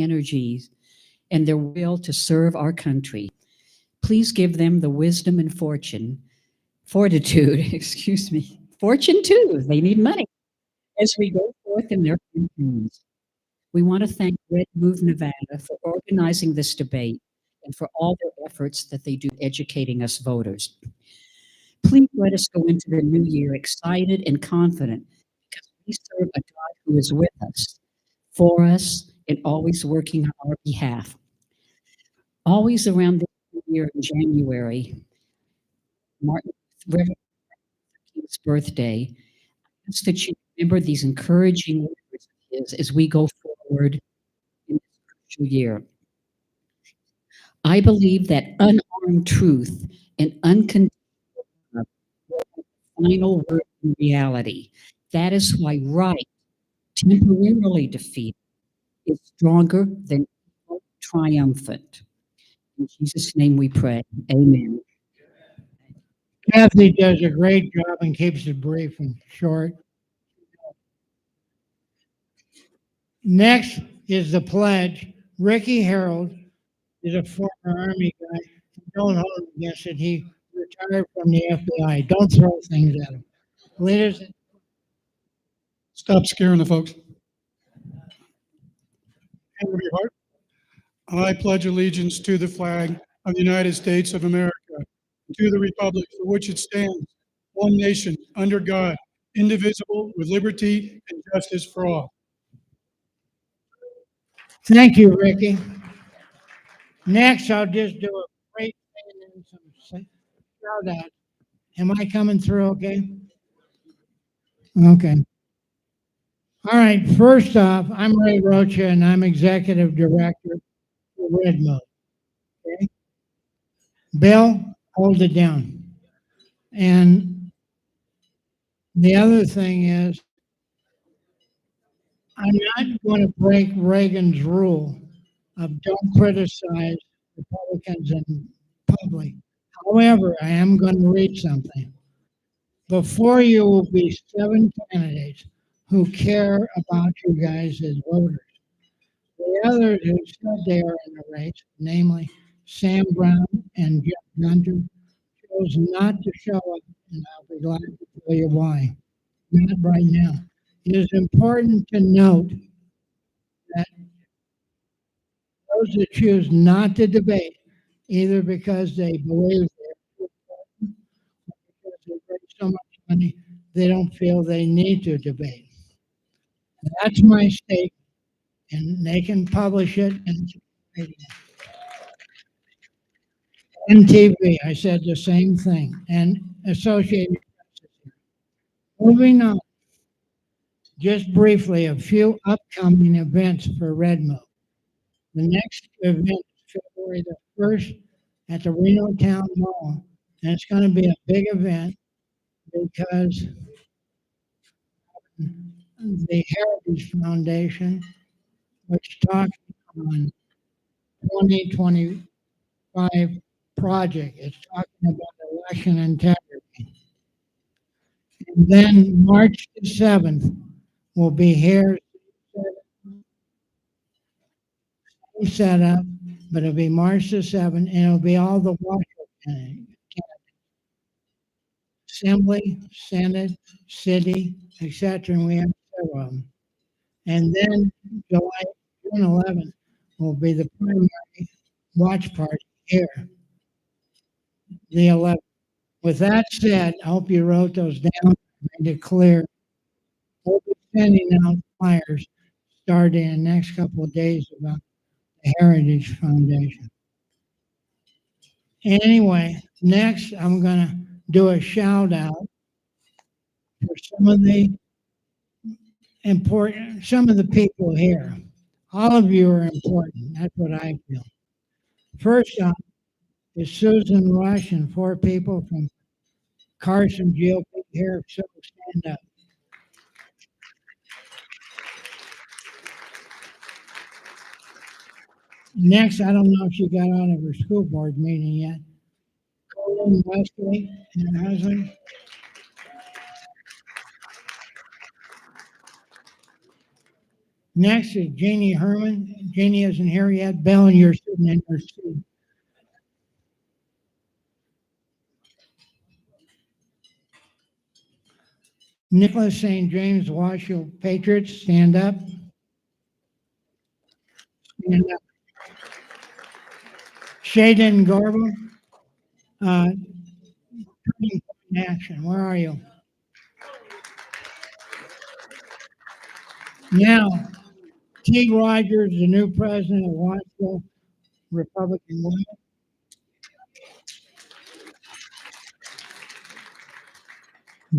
energies and their will to serve our country. Please give them the wisdom and fortitude, excuse me, fortune too. They need money as we go forth in their campaigns. We want to thank Red Move Nevada for organizing this debate and for all their efforts that they do educating us voters. Please let us go into the new year excited and confident because we serve a God who is with us, for us, and always working on our behalf. Always around this year in January, Martin Reverend King's birthday, ask that you remember these encouraging words of his as we go forward in this crucial year. I believe that unarmed truth and unconditional love will have the final word in reality. That is why right, temporarily defeated, is stronger than evil triumphant. In Jesus' name we pray. Amen. Kathy does a great job and keeps it brief and short. Next is the pledge. Ricky Harold is a former Army guy. Don't hold him against it. He retired from the FBI. Don't throw things at him. Leaders, Stop scaring the folks. Hand over your heart. I pledge allegiance to the flag of the United States of America, and to the republic for which it stands, one nation, under God, indivisible, with liberty and justice for all. thank you, Ricky. Next, I'll just do a great thing and some shout out. Am I coming through okay? Okay. All right. First off, I'm Ray Rocha and I'm executive director for Redmove. Okay. Bill, hold it down. And the other thing is, I'm not going to break Reagan's rule of don't criticize Republicans in public. However, I am going to read something. Before you will be 7 candidates who care about you guys as voters. The others who said they are in the race, namely Sam Brown and Jeff Gunter, chose not to show up, and I'll be glad to tell you why. Not right now. It is important to note that those that choose not to debate, either because they believe they're too important or because they raise so much money, they don't feel they need to debate. That's my stake, and they can publish it and TV. I said the same thing, and Associated Press. Moving on, just briefly, a few upcoming events for Redmove. The next event is February the 1st at the Reno Town Mall, and it's going to be a big event because the Heritage Foundation, which talks on 2025 project. It's talking about election integrity. And then March the 7th will be here set up, but it'll be March the 7th, and it'll be all the Washington Assembly, Senate, City, etc. And we have several of them. And then June 11th will be the primary watch party here, the 11th. With that said, I hope you wrote those down, made it clear. We'll be sending out flyers starting in the next couple of days about the Heritage Foundation. Anyway, next I'm going to do a shout out for some of the people here. All of you are important. That's what I feel. First up is Susan Rush and 4 people from Carson GOP here. So stand up. Next, I don't know if she got out of her school board meeting yet. Colin Wesley and her husband. Next is Jeannie Herman. Jeannie isn't here yet. Bill, you're sitting in her seat. Nicholas St. James, Washoe Patriots, stand up. Stand up. Shaden Garba, Turning Point Action, where are you? Now, T. Rogers, the new president of Washoe Republican Women.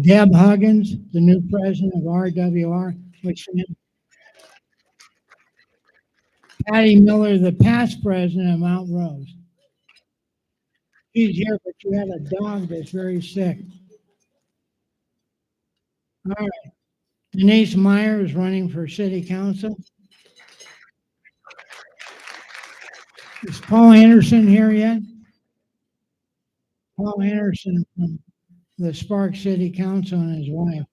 Deb Huggins, the new president of RWR, which stands. Patty Miller, the past president of Mount Rose. She's here, but you have a dog that's very sick. All right. Denise Meyer is running for city council. Is Paul Anderson here yet? Paul Anderson from the Spark City Council and his wife.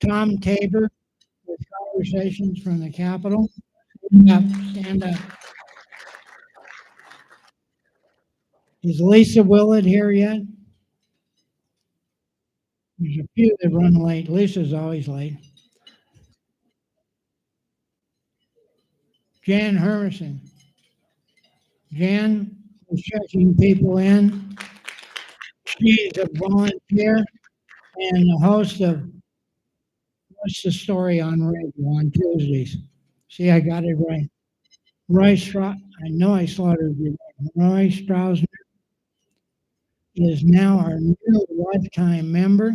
Tom Tabor with Conversations from the Capitol. Stand up, stand up. Is Lisa Willett here yet? There's a few that run late. Lisa's always late. Jan Hermison. Jan was checking people in. She's a volunteer and the host of What's the Story on radio on Tuesdays. See, I got it right. I know I slaughtered you. Roy Strausner is now our new lifetime member.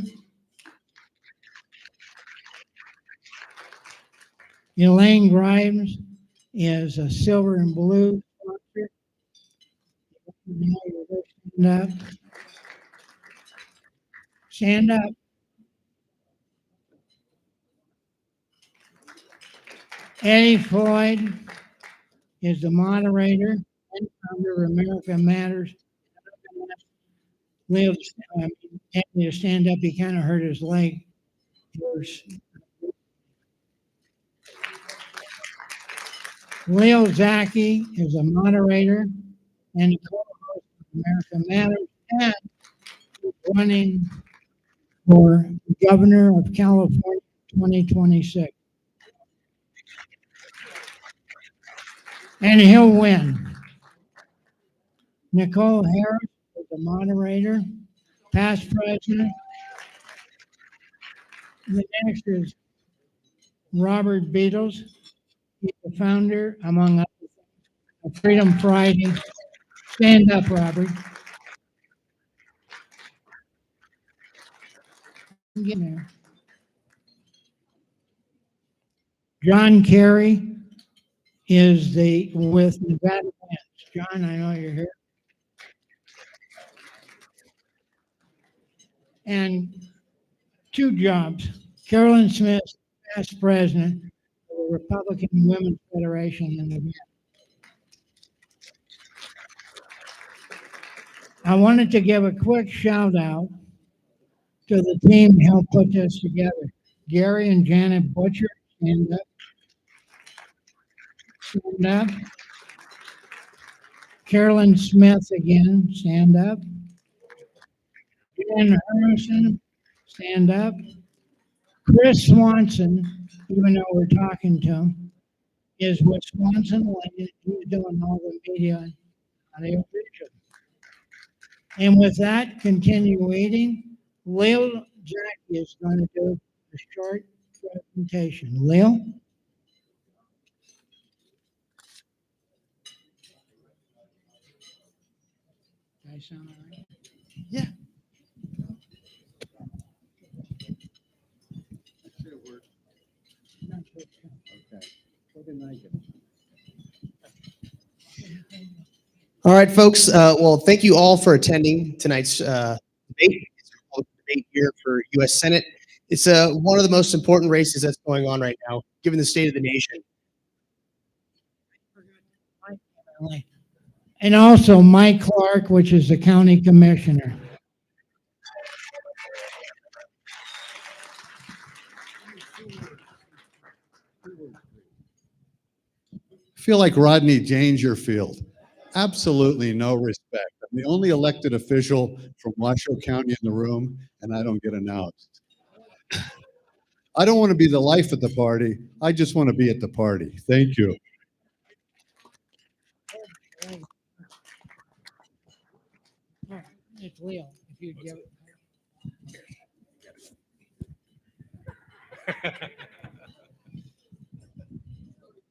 Elaine Grimes is a silver and blue sponsor. Now you're stand up. Stand up. Eddie Floyd is the moderator and founder of America Matters. Leo, Anthony to stand up. He kind of hurt his leg. Leo Zaki is a moderator and a co-host of America Matters and running for governor of California 2026. And he'll win. Nicole Harris is a moderator, past president. The next is Robert Beatles. He's the founder, among others, of Freedom Friday. Stand up, Robert. Get there. John Kerry is with Nevada Plans. John, I know you're here. And two jobs. Carolyn Smith, past president of the Republican Women's Federation in Nevada. I wanted to give a quick shout out to the team who helped put this together. Gary and Janet Butcher, stand up. Stand up. Carolyn Smith again, stand up. Jen Hermison, stand up. Kris Swanson, even though we're talking to him, is with Swanson. He's doing all the media and audio visual. And with that, continue waiting. Lil Jackie is going to do a short presentation. Lil? Do I sound all right? Yeah. All right, folks. Well, thank you all for attending tonight's debate. It's a public debate here for U.S. Senate. It's one of the most important races that's going on right now, given the state of the nation. And also Mike Clark, which is the county commissioner. feel like Rodney Dangerfield. Absolutely no respect. I'm the only elected official from Washoe County in the room, and I don't get announced. I don't want to be the life of the party. I just want to be at the party. Thank you. It's Leo, if you'd give it.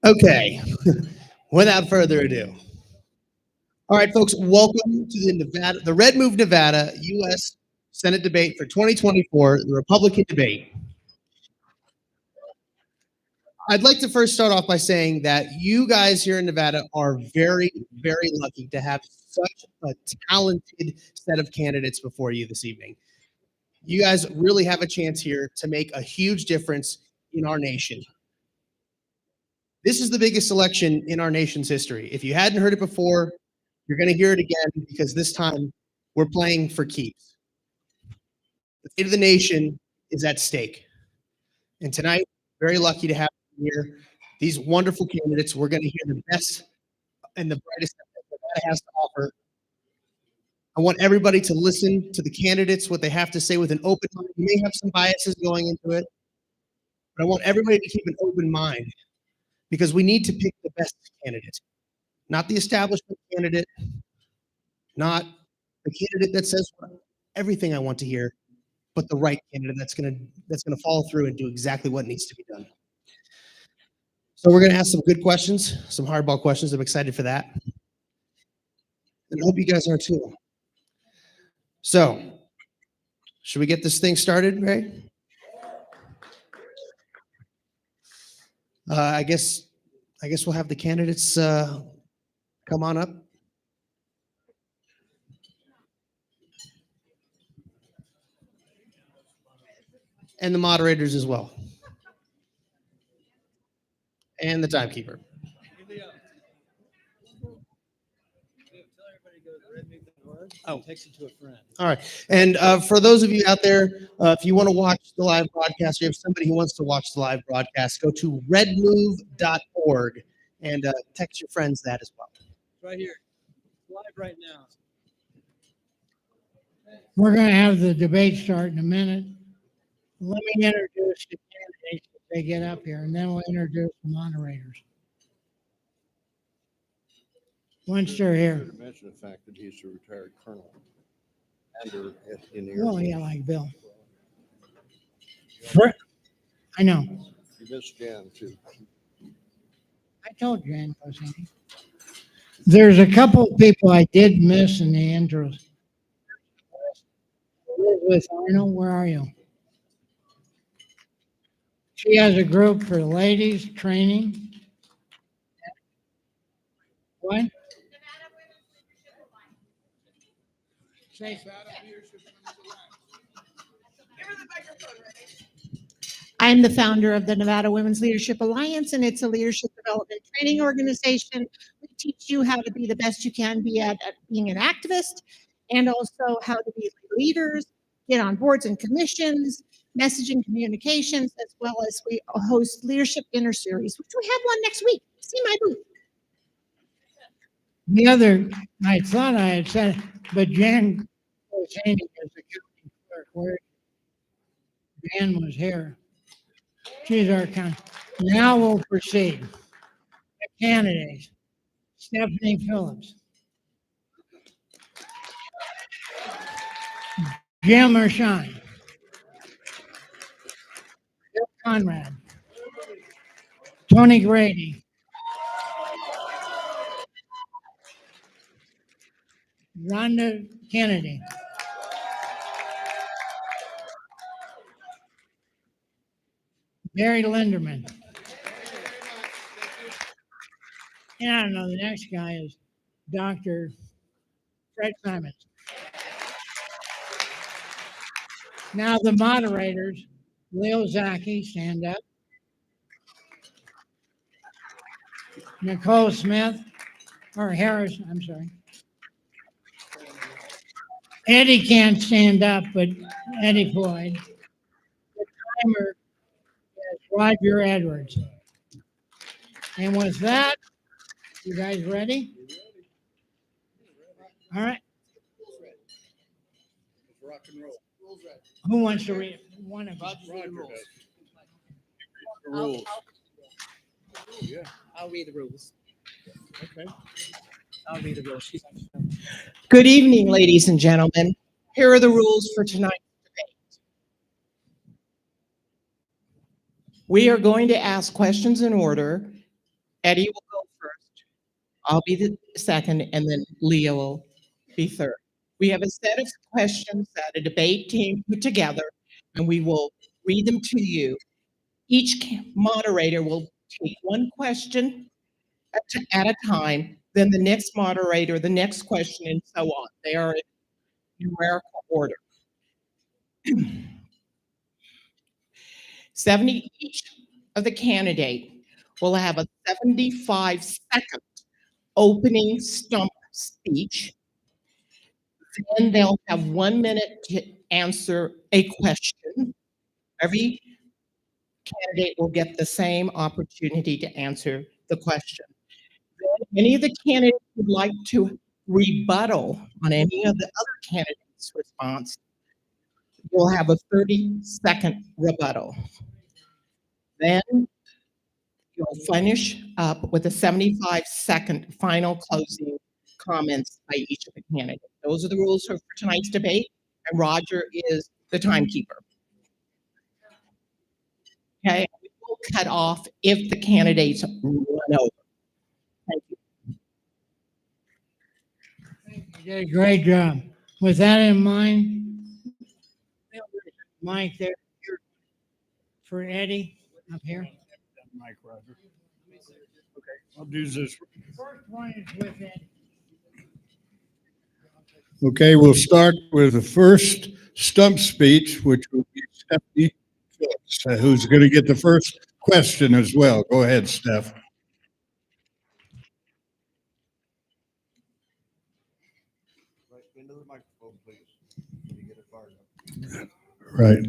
Okay, without further ado. All right, folks, welcome to the Redmove Nevada U.S. Senate debate for 2024, the Republican debate. I'd like to first start off by saying that you guys here in Nevada are very, very lucky to have such a talented set of candidates before you this evening. You guys really have a chance here to make a huge difference in our nation. This is the biggest election in our nation's history. If you hadn't heard it before, you're going to hear it again because this time we're playing for keeps. The fate of the nation is at stake. And tonight, very lucky to have here these wonderful candidates. We're going to hear the best and the brightest that Nevada has to offer. I want everybody to listen to the candidates, what they have to say with an open mind. You may have some biases going into it, but I want everybody to keep an open mind because we need to pick the best candidate, not the establishment candidate, not the candidate that says everything I want to hear, but the right candidate that's gonna follow through and do exactly what needs to be done. So we're gonna ask some good questions, some hardball questions. I'm excited for that. And I hope you guys are too. So, should we get this thing started, Ray? I guess we'll have the candidates come on up. And the moderators as well. And the timekeeper. Oh, Text it to a friend. all right. And for those of you out there, if you want to watch the live broadcast, or you have somebody who wants to watch the live broadcast, go to redmove.org and text your friends that as well. Right here. Live right now. We're going to have the debate start in a minute. Let me introduce the candidates as they get up here, and then we'll introduce the moderators. Once they're here. Mention the fact that he's a retired colonel. In the Oh, yeah, like Bill. I know. You missed Jan too. I told Jan was in here. There's a couple of people I did miss in the intros. Elizabeth Arnold, where are you? She has a group for ladies training. What? Say, I'm the founder of the Nevada Women's Leadership Alliance, and it's a leadership development training organization. We teach you how to be the best you can be at being an activist, and also how to be leaders, get on boards and commissions, messaging communications, as well as we host leadership dinner series, which we have one next week. See my booth. the other, I thought I had said, but Jan was saying as the county clerk, where Jan was here. She's our county. Now we'll proceed. The candidates. Stephanie Phillips. Jim Ershine. Bill Conrad. Tony Grady. Rhonda Kennedy. Barry Linderman. And I don't know, the next guy is Dr. Fred Simons. Now the moderators, Leo Zaki, stand up. Nicole Smith, or Harris, I'm sorry. Eddie can't stand up, but Eddie Floyd. The timer is Roger Edwards. And with that, You guys ready? All right. Rock and roll. Who wants to read? One of you. Roger rules. does. The rules. Yeah, I'll read the rules. okay. I'll read the rules. She's Good evening, ladies and gentlemen. Here are the rules for tonight's debate. We are going to ask questions in order. Eddie will go first. I'll be the second, and then Leo will be third. We have a set of questions that a debate team put together, and we will read them to you. Each moderator will take one question at a time, then the next moderator, the next question, and so on. They are in numerical order. 70 each of the candidate will have a 75-second opening stump speech. Then they'll have 1 minute to answer a question. Every candidate will get the same opportunity to answer the question. Then any of the candidates would like to rebuttal on any of the other candidates' response, you'll have a 30-second rebuttal. Then you'll finish up with a 75-second final closing comments by each of the candidates. Those are the rules for tonight's debate, and Roger is the timekeeper. Okay, we will cut off if the candidates run over. Thank you. You did a great job. With that in mind, Mike, there for Eddie up here. Mike, Roger. Okay, I'll do this. First one is with Eddie. Okay, we'll start with the first stump speech, which will be Stephanie Phillips, who's going to get the first question as well. Go ahead, Steph. Right into the microphone, please. When you get it fired up. Right.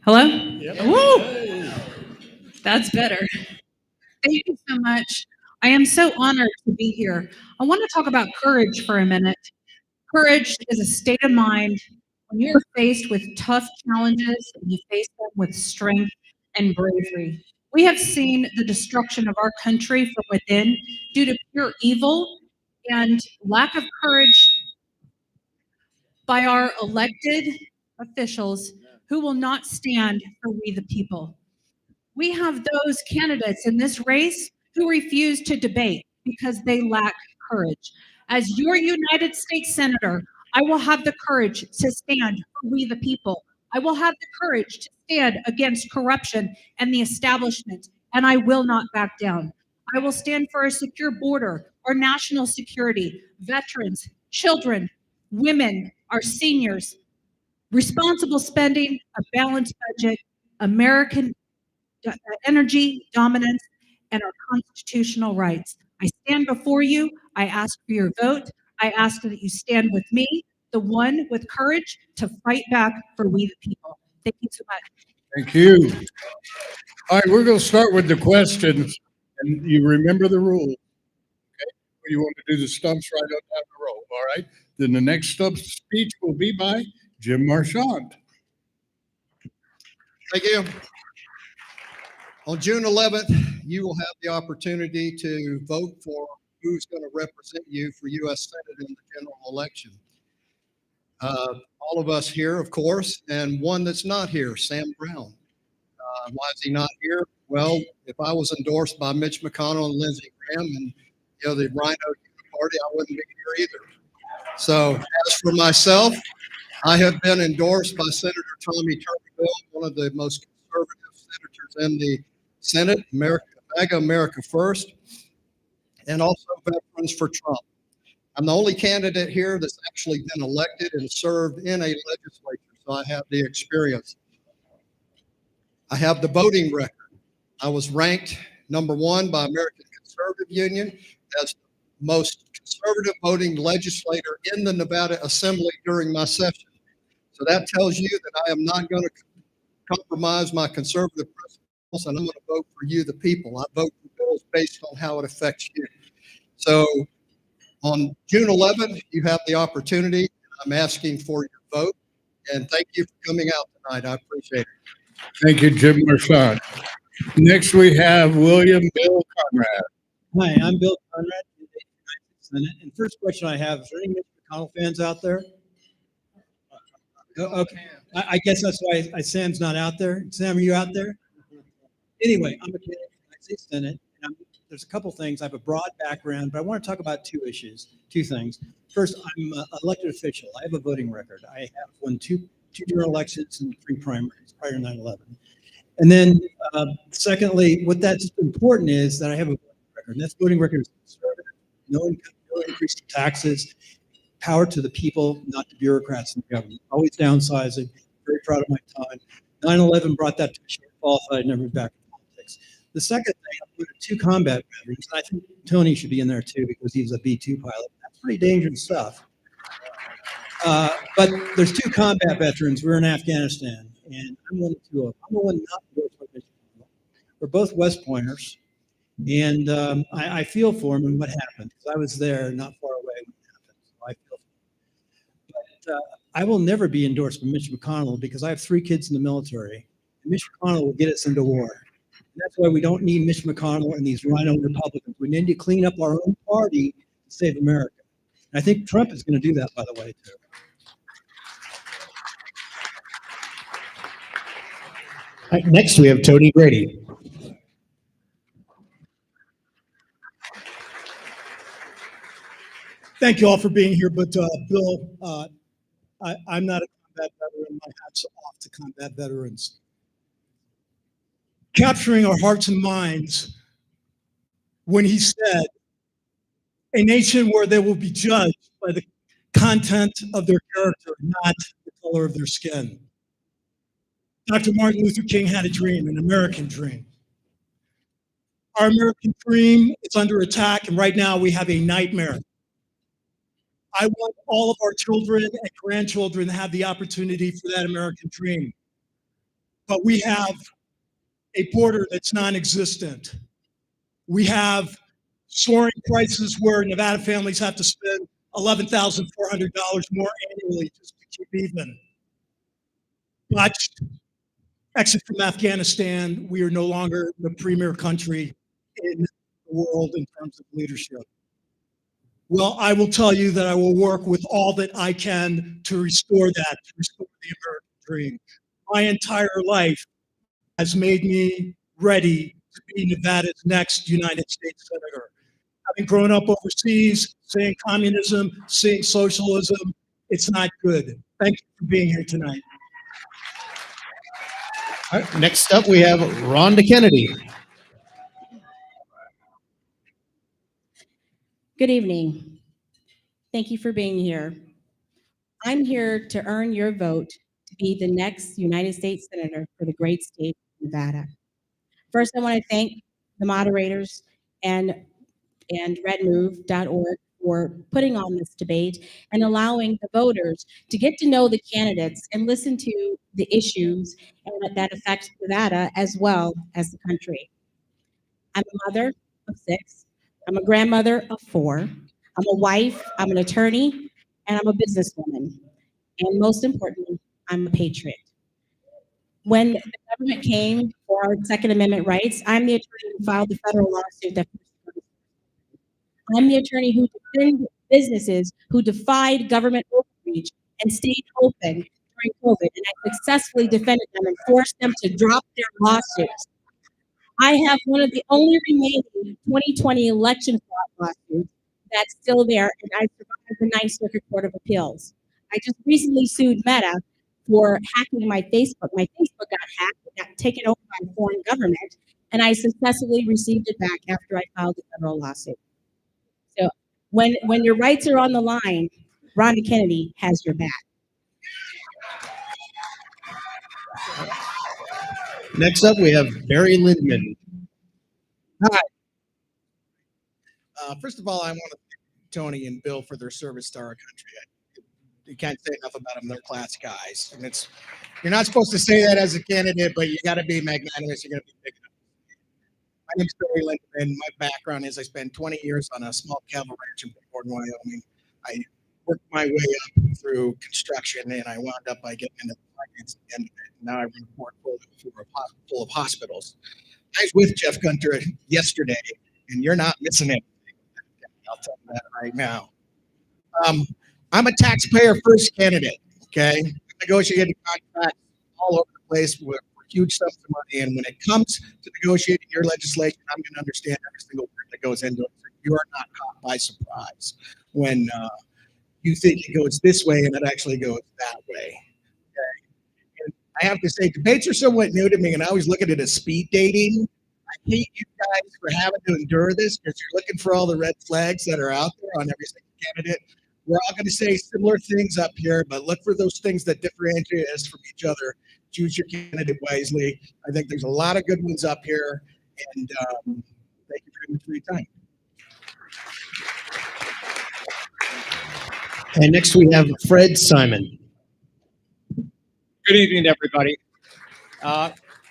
Hello? Woo! That's better. Thank you so much. I am so honored to be here. I want to talk about courage for a minute. Courage is a state of mind when you're faced with tough challenges and you face them with strength and bravery. We have seen the destruction of our country from within due to pure evil and lack of courage by our elected officials who will not stand for we the people. We have those candidates in this race who refuse to debate because they lack courage. As your United States Senator, I will have the courage to stand for we the people. I will have the courage to stand against corruption and the establishment, and I will not back down. I will stand for a secure border, our national security, veterans, children, women, our seniors, responsible spending, a balanced budget, American energy dominance, and our constitutional rights. I stand before you. I ask for your vote. I ask that you stand with me, the one with courage to fight back for we the people. Thank you so much. Thank you. All right, we're going to start with the questions, and you remember the rules. Okay, you want to do the stumps right on down the row. All right. Then the next stump speech will be by Jim Marchand. Thank you. On June 11th, you will have the opportunity to vote for who's going to represent you for U.S. Senate in the general election. All of us here, of course, and one that's not here, Sam Brown. Why is he not here? Well, if I was endorsed by Mitch McConnell and Lindsey Graham and the Rhino Party, I wouldn't be here either. So as for myself, I have been endorsed by Senator Tommy Tuberville, one of the most conservative senators in the Senate, America First, and also Veterans for Trump. I'm the only candidate here that's actually been elected and served in a legislature, so I have the experience. I have the voting record. I was ranked #1 by American Conservative Union as the most conservative voting legislator in the Nevada Assembly during my session. So that tells you that I am not going to compromise my conservative principles, and I'm going to vote for you, the people. I vote for bills based on how it affects you. So on June 11th, you have the opportunity. I'm asking for your vote, and thank you for coming out tonight. I appreciate it. Thank you, Jim Marchand. Next, we have William Bill Conrad. Hi, I'm Bill Conrad, from the United States Senate. And first question I have, is there any Mitch McConnell fans out there? Okay, I guess that's why Sam's not out there. Sam, are you out there? Anyway, I'm a candidate for the United States Senate. And there's a couple things. I have a broad background, but I want to talk about two things. First, I'm an elected official. I have a voting record. I have won two general elections and 3 primaries prior to 9/11. And then, secondly, what that's important is that I have a voting record. And that voting record is conservative, no income, no increase in taxes, power to the people, not the bureaucrats in the government. Always downsizing. Very proud of my time. 9/11 brought that to a shortfall. So I'd never been back in politics. The second thing, I'm going to 2 combat veterans. And I think Tony should be in there too because he's a B-2 pilot. That's pretty dangerous stuff. But there's 2 combat veterans. We're in Afghanistan, and I'm one of 2 of them. I'm the one not endorsed by Mitch McConnell. We're both West Pointers, and I feel for him and what happened because I was there, not far away when it happened. So I feel for him. But I will never be endorsed by Mitch McConnell because I have 3 kids in the military, and Mitch McConnell will get us into war. And that's why we don't need Mitch McConnell and these rhino Republicans. We need to clean up our own party to save America. And I think Trump is going to do that, by the way, too. All right, next, we have Tony Grady. Thank you all for being here, but Bill, I'm not a combat veteran. My hat's off to combat veterans. Capturing our hearts and minds when he said, a nation where they will be judged by the content of their character, not the color of their skin. Dr. Martin Luther King had a dream, an American dream. Our American dream is under attack, and right now we have a nightmare. I want all of our children and grandchildren to have the opportunity for that American dream. But we have a border that's non-existent. We have soaring prices where Nevada families have to spend $11,400 more annually just to keep even. But exit from Afghanistan, we are no longer the premier country in the world in terms of leadership. Well, I will tell you that I will work with all that I can to restore that, to restore the American dream. My entire life has made me ready to be Nevada's next United States Senator. Having grown up overseas, seeing communism, seeing socialism, it's not good. Thank you for being here tonight. All right, next up, we have Rhonda Kennedy. Good evening. Thank you for being here. I'm here to earn your vote to be the next United States Senator for the great state of Nevada. First, I want to thank the moderators and redmove.org for putting on this debate and allowing the voters to get to know the candidates and listen to the issues that affect Nevada as well as the country. I'm a mother of 6. I'm a grandmother of 4. I'm a wife, I'm an attorney, and I'm a businesswoman. And most importantly, I'm a patriot. When the government came for our Second Amendment rights, I'm the attorney who filed the federal lawsuit that I'm the attorney who defended businesses who defied government overreach and stayed open during COVID, and I successfully defended them and forced them to drop their lawsuits. I have one of the only remaining 2020 election fraud lawsuits that's still there, and I survived the Ninth Circuit Court of Appeals. I just recently sued Meta for hacking my Facebook. My Facebook got hacked, it got taken over by a foreign government, and I successfully received it back after I filed the federal lawsuit. So when your rights are on the line, Rhonda Kennedy has your back. Next up, we have Barry Lindman. Hi. First of all, I want to thank Tony and Bill for their service to our country. You can't say enough about them. They're class guys. And you're not supposed to say that as a candidate, but you got to be magnanimous. You're going to be big enough. My name's Barry Lindeman. My background is I spent 20 years on a small cattle ranch in Borden, Wyoming. I worked my way up through construction, and I wound up by getting into the finance at the end of it. Now I run a portfolio full of hospitals. I was with Jeff Gunter yesterday, and you're not missing anything. I'll tell you that right now. I'm a taxpayer first candidate, okay? Negotiating contracts all over the place with huge sums of money. And when it comes to negotiating your legislation, I'm going to understand every single word that goes into it. So you are not caught by surprise when you think it goes this way and it actually goes that way. Okay? And I have to say, debates are somewhat new to me, and I always look at it as speed dating. I hate you guys for having to endure this because you're looking for all the red flags that are out there on every single candidate. We're all going to say similar things up here, but look for those things that differentiate us from each other. Choose your candidate wisely. I think there's a lot of good ones up here, and thank you very much for your time. And next we have Fred Simon. Good evening, everybody.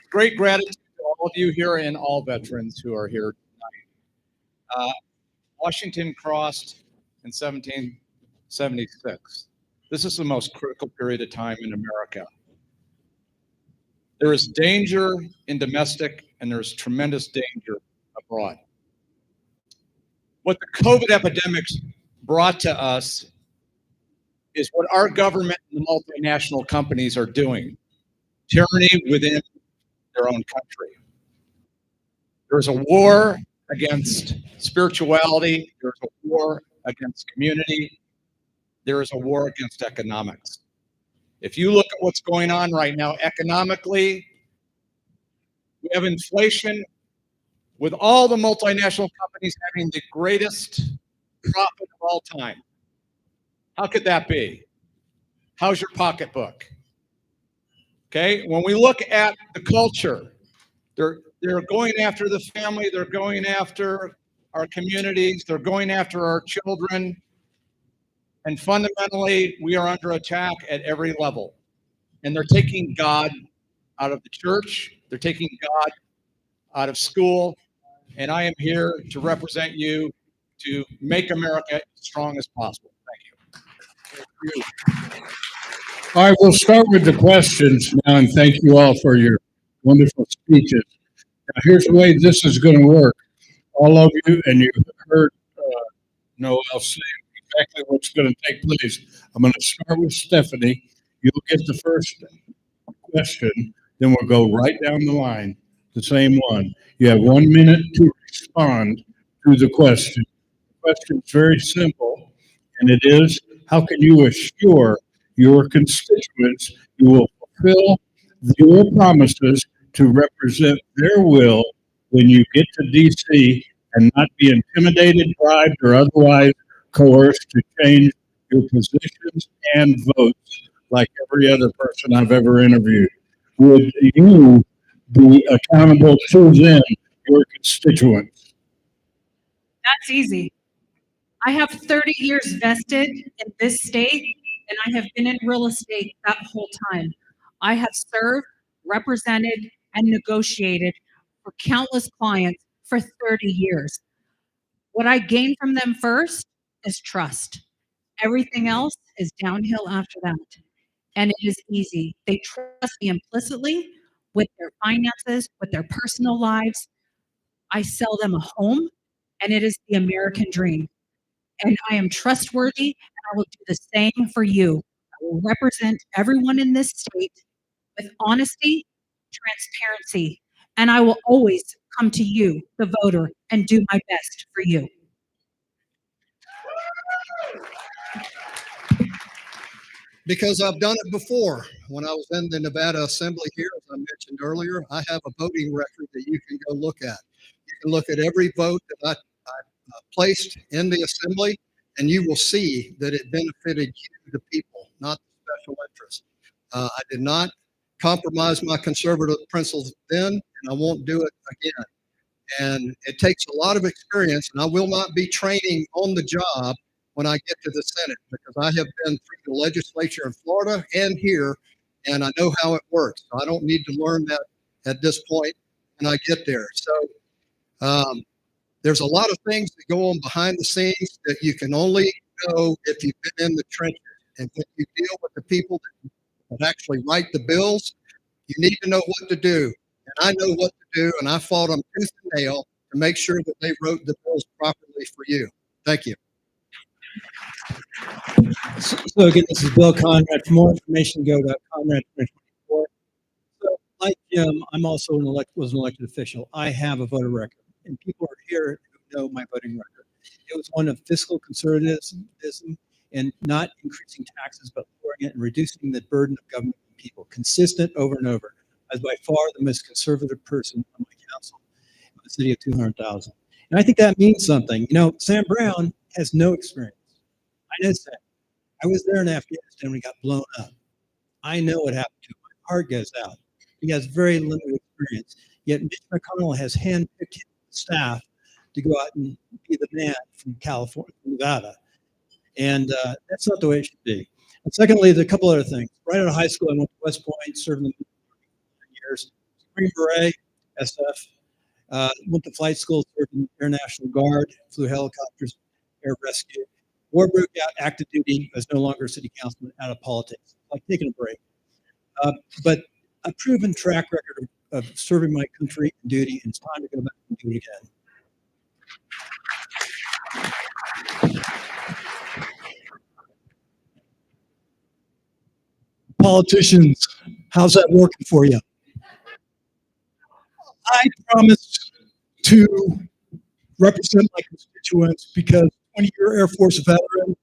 Great gratitude to all of you here and all veterans who are here tonight. Washington crossed in 1776. This is the most critical period of time in America. There is danger in domestic, and there's tremendous danger abroad. What the COVID epidemic brought to us is what our government and the multinational companies are doing. Tyranny within their own country. There's a war against spirituality. There's a war against community. There is a war against economics. If you look at what's going on right now economically, we have inflation with all the multinational companies having the greatest profit of all time. How could that be? How's your pocketbook? Okay, when we look at the culture, they're going after the family, they're going after our communities, they're going after our children, and fundamentally, we are under attack at every level. And they're taking God out of the church, they're taking God out of school, and I am here to represent you to make America as strong as possible. Thank you. All right, we'll start with the questions now, and thank you all for your wonderful speeches. Now, here's the way this is going to work. All of you, and you heard Noel say exactly what's going to take place. I'm going to start with Stephanie. You'll get the first question, then we'll go right down the line, the same one. You have 1 minute to respond to the question. The question is very simple, and it is, how can you assure your constituents you will fulfill your promises to represent their will when you get to D.C. and not be intimidated, bribed, or otherwise coerced to change your positions and votes like every other person I've ever interviewed? Would you be accountable to them, your constituents? That's easy. I have 30 years vested in this state, and I have been in real estate that whole time. I have served, represented, and negotiated for countless clients for 30 years. What I gain from them first is trust. Everything else is downhill after that. And it is easy. They trust me implicitly with their finances, with their personal lives. I sell them a home, and it is the American dream. And I am trustworthy, and I will do the same for you. I will represent everyone in this state with honesty, transparency, and I will always come to you, the voter, and do my best for you. Because I've done it before. When I was in the Nevada Assembly here, as I mentioned earlier, I have a voting record that you can go look at. You can look at every vote that I placed in the Assembly, and you will see that it benefited you, the people, not the special interests. I did not compromise my conservative principles then, and I won't do it again. And it takes a lot of experience, and I will not be training on the job when I get to the Senate, because I have been through the legislature in Florida and here, and I know how it works. So I don't need to learn that at this point when I get there. So there's a lot of things that go on behind the scenes that you can only know if you've been in the trenches. And when you deal with the people that actually write the bills, you need to know what to do. And I know what to do, and I fought them tooth and nail to make sure that they wrote the bills properly for you. Thank you. So again, this is Bill Conrad. For more information, go to Conrad 2024. So like Jim, I'm also was an elected official. I have a voter record, and people are here who know my voting record. It was one of fiscal conservatism and not increasing taxes, but lowering it and reducing the burden of government on people, consistent over and over. I was by far the most conservative person on my council in the city of 200,000. And I think that means something. You know, Sam Brown has no experience. I know Sam. I was there in Afghanistan when he got blown up. I know what happened to him. My heart goes out. He has very limited experience. Yet Mitch McConnell has handpicked his staff to go out and be the man from California, from Nevada. And that's not the way it should be. And secondly, there's a couple other things. Right out of high school, I went to West Point, served in the Marine years. Green Beret, SF. Went to flight school, served in the Air National Guard, flew helicopters, air rescue. War broke out, active duty, as no longer a city councilman, out of politics, like taking a break. But a proven track record of serving my country and duty, and it's time to go back and do it again. Politicians, how's that working for you? I promised to represent my constituents because 20-year Air Force veteran,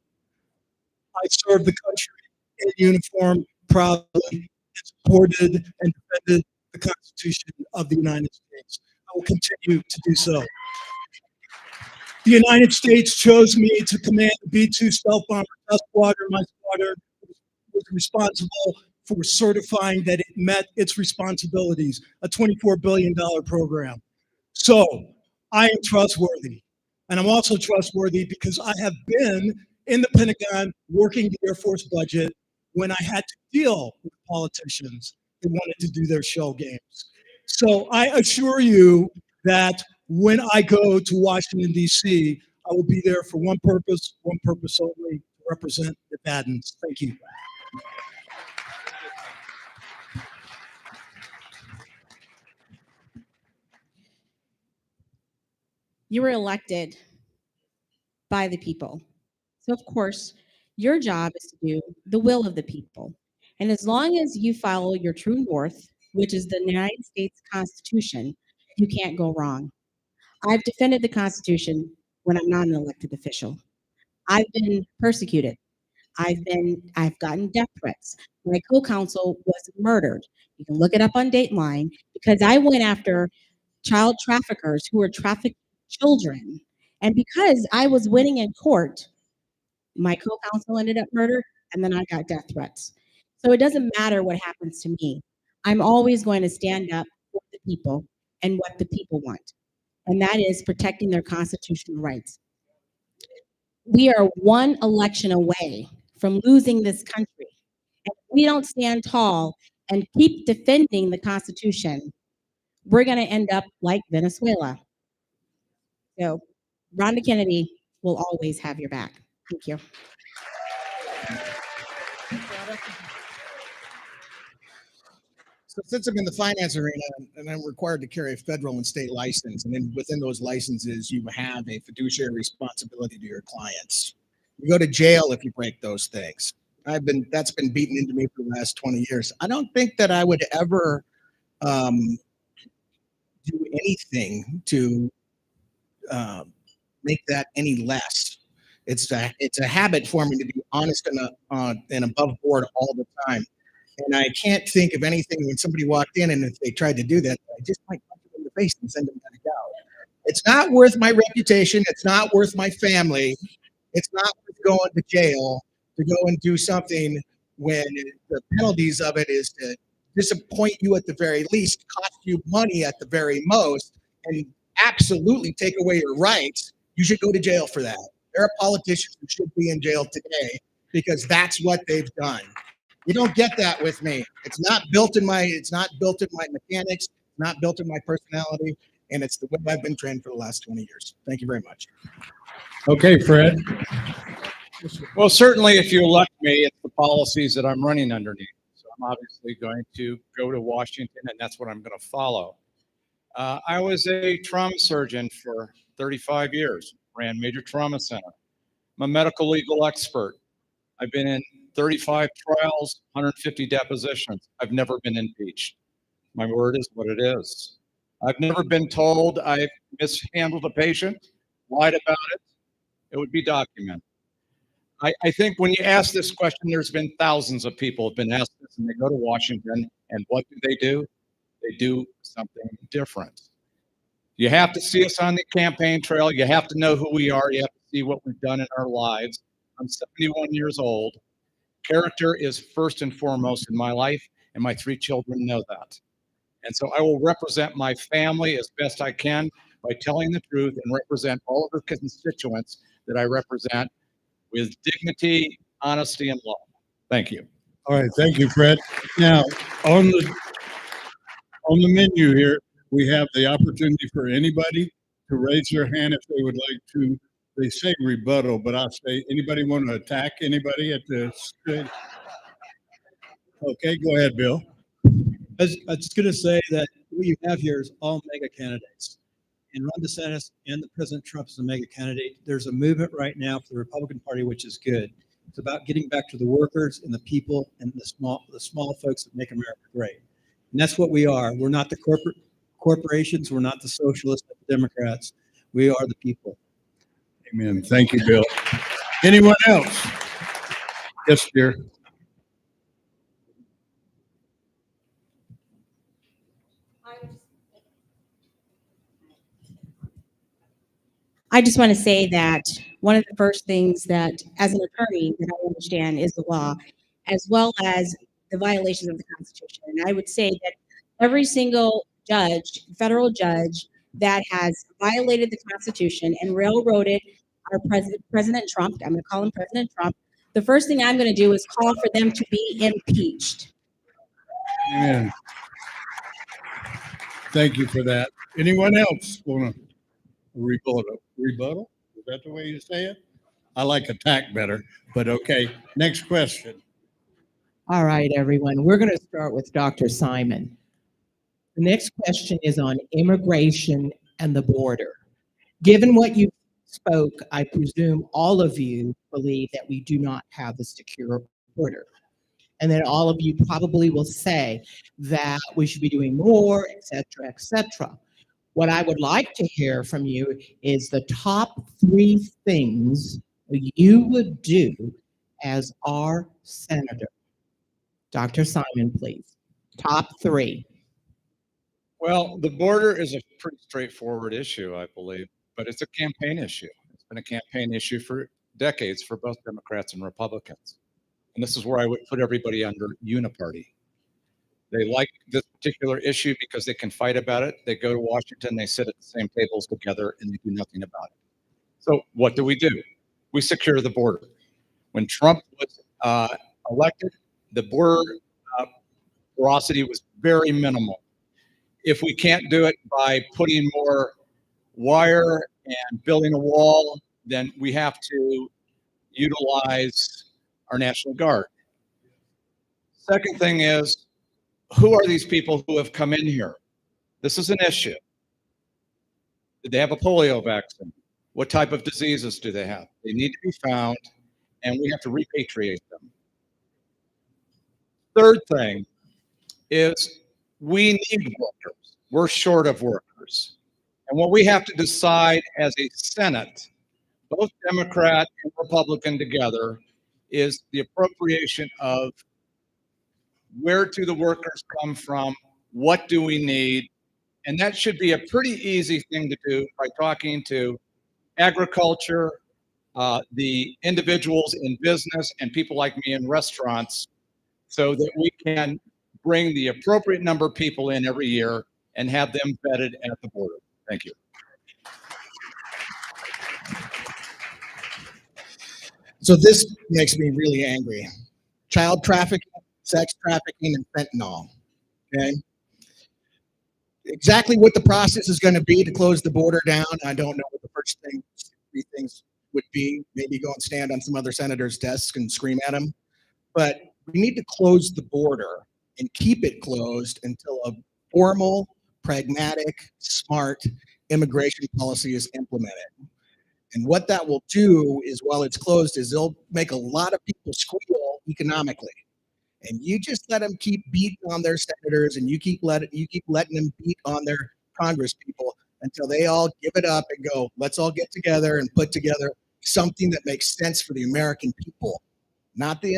I served the country in uniform proudly and supported and defended the Constitution of the United States. I will continue to do so. The United States chose me to command the B-2 stealth bomber test squadron. My squadron was responsible for certifying that it met its responsibilities, a $24 billion program. So I am trustworthy. And I'm also trustworthy because I have been in the Pentagon working the Air Force budget when I had to deal with politicians who wanted to do their shell games. So I assure you that when I go to Washington, D.C., I will be there for one purpose only, to represent the Nevadans. Thank you. You were elected by the people. So, of course, your job is to do the will of the people. And as long as you follow your true north, which is the United States Constitution, you can't go wrong. I've defended the Constitution when I'm not an elected official. I've been persecuted. I've gotten death threats. My co-counsel was murdered. You can look it up on Dateline because I went after child traffickers who were trafficked children. And because I was winning in court, my co-counsel ended up murdered, and then I got death threats. So it doesn't matter what happens to me. I'm always going to stand up for the people and what the people want, and that is protecting their constitutional rights. We are one election away from losing this country. And if we don't stand tall and keep defending the Constitution, we're going to end up like Venezuela. So Rhonda Kennedy will always have your back. Thank you. So since I'm in the finance arena and I'm required to carry a federal and state license, and then within those licenses, you have a fiduciary responsibility to your clients. You go to jail if you break those things. That's been beaten into me for the last 20 years. I don't think that I would ever do anything to make that any less. It's a habit for me to be honest and above board all the time. And I can't think of anything when somebody walked in and if they tried to do that, I just might punch them in the face and send them back out. It's not worth my reputation. It's not worth my family. It's not worth going to jail to go and do something when the penalties of it is to disappoint you at the very least, cost you money at the very most, and absolutely take away your rights. You should go to jail for that. There are politicians who should be in jail today because that's what they've done. You don't get that with me. It's not built in my mechanics, not built in my personality, and it's the way I've been trained for the last 20 years. Thank you very much. Okay, Fred. Well, certainly if you elect me, it's the policies that I'm running underneath. So I'm obviously going to go to Washington, and that's what I'm going to follow. I was a trauma surgeon for 35 years, ran major trauma center. I'm a medical legal expert. I've been in 35 trials, 150 depositions. I've never been impeached. My word is what it is. I've never been told I've mishandled a patient, lied about it. It would be documented. I think when you ask this question, there's been thousands of people have been asked this, and they go to Washington, and what do? They do something different. You have to see us on the campaign trail. You have to know who we are. You have to see what we've done in our lives. I'm 71 years old. Character is first and foremost in my life, and my 3 children know that. And so I will represent my family as best I can by telling the truth and represent all of the constituents that I represent with dignity, honesty, and love. Thank you. All right, thank you, Fred. Now, on the menu here, we have the opportunity for anybody to raise their hand if they would like to. They say rebuttal, but I'll say, anybody want to attack anybody at this? Okay, go ahead, Bill. I was just going to say that what you have here is all mega candidates. And Ron DeSantis and President Trump is a mega candidate. There's a movement right now for the Republican Party, which is good. It's about getting back to the workers and the people and the small folks that make America great. And that's what we are. We're not the corporations. We're not the socialists, the Democrats. We are the people. Amen. Thank you, Bill. Anyone else? Yes, dear. I just want to say that one of the first things that, as an attorney, that I understand is the law, as well as the violations of the Constitution. And I would say that every single judge, federal judge, that has violated the Constitution and railroaded our President Trump, I'm going to call him President Trump, the first thing I'm going to do is call for them to be impeached. Amen. Thank you for that. Anyone else want to rebuttal? Rebuttal? Is that the way you say it? I like attack better, but okay. Next question. All right, everyone. We're going to start with Dr. Simon. The next question is on immigration and the border. Given what you spoke, I presume all of you believe that we do not have a secure border. And then all of you probably will say that we should be doing more, et cetera, et cetera. What I would like to hear from you is the top 3 things you would do as our senator. Dr. Simon, please. Top 3. Well, the border is a pretty straightforward issue, I believe, but it's a campaign issue. It's been a campaign issue for decades for both Democrats and Republicans. And this is where I would put everybody under uniparty. They like this particular issue because they can fight about it. They go to Washington, they sit at the same tables together, and they do nothing about it. So what do? We secure the border. When Trump was elected, the border porosity was very minimal. If we can't do it by putting more wire and building a wall, then we have to utilize our National Guard. Second thing is, who are these people who have come in here? This is an issue. Did they have a polio vaccine? What type of diseases do they have? They need to be found, and we have to repatriate them. Third thing is we need workers. We're short of workers. And what we have to decide as a Senate, both Democrat and Republican together, is the appropriation of where do the workers come from? What do we need? And that should be a pretty easy thing to do by talking to agriculture, the individuals in business, and people like me in restaurants, so that we can bring the appropriate number of people in every year and have them vetted at the border. Thank you. So this makes me really angry. Child trafficking, sex trafficking, and fentanyl. Okay. Exactly what the process is going to be to close the border down, I don't know what the first thing, three things would be. Maybe go and stand on some other senator's desk and scream at them. But we need to close the border and keep it closed until a formal, pragmatic, smart immigration policy is implemented. And what that will do is, while it's closed, is they'll make a lot of people squeal economically. And you just let them keep beating on their senators, and you keep letting them beat on their Congress people until they all give it up and go, let's all get together and put together something that makes sense for the American people, not the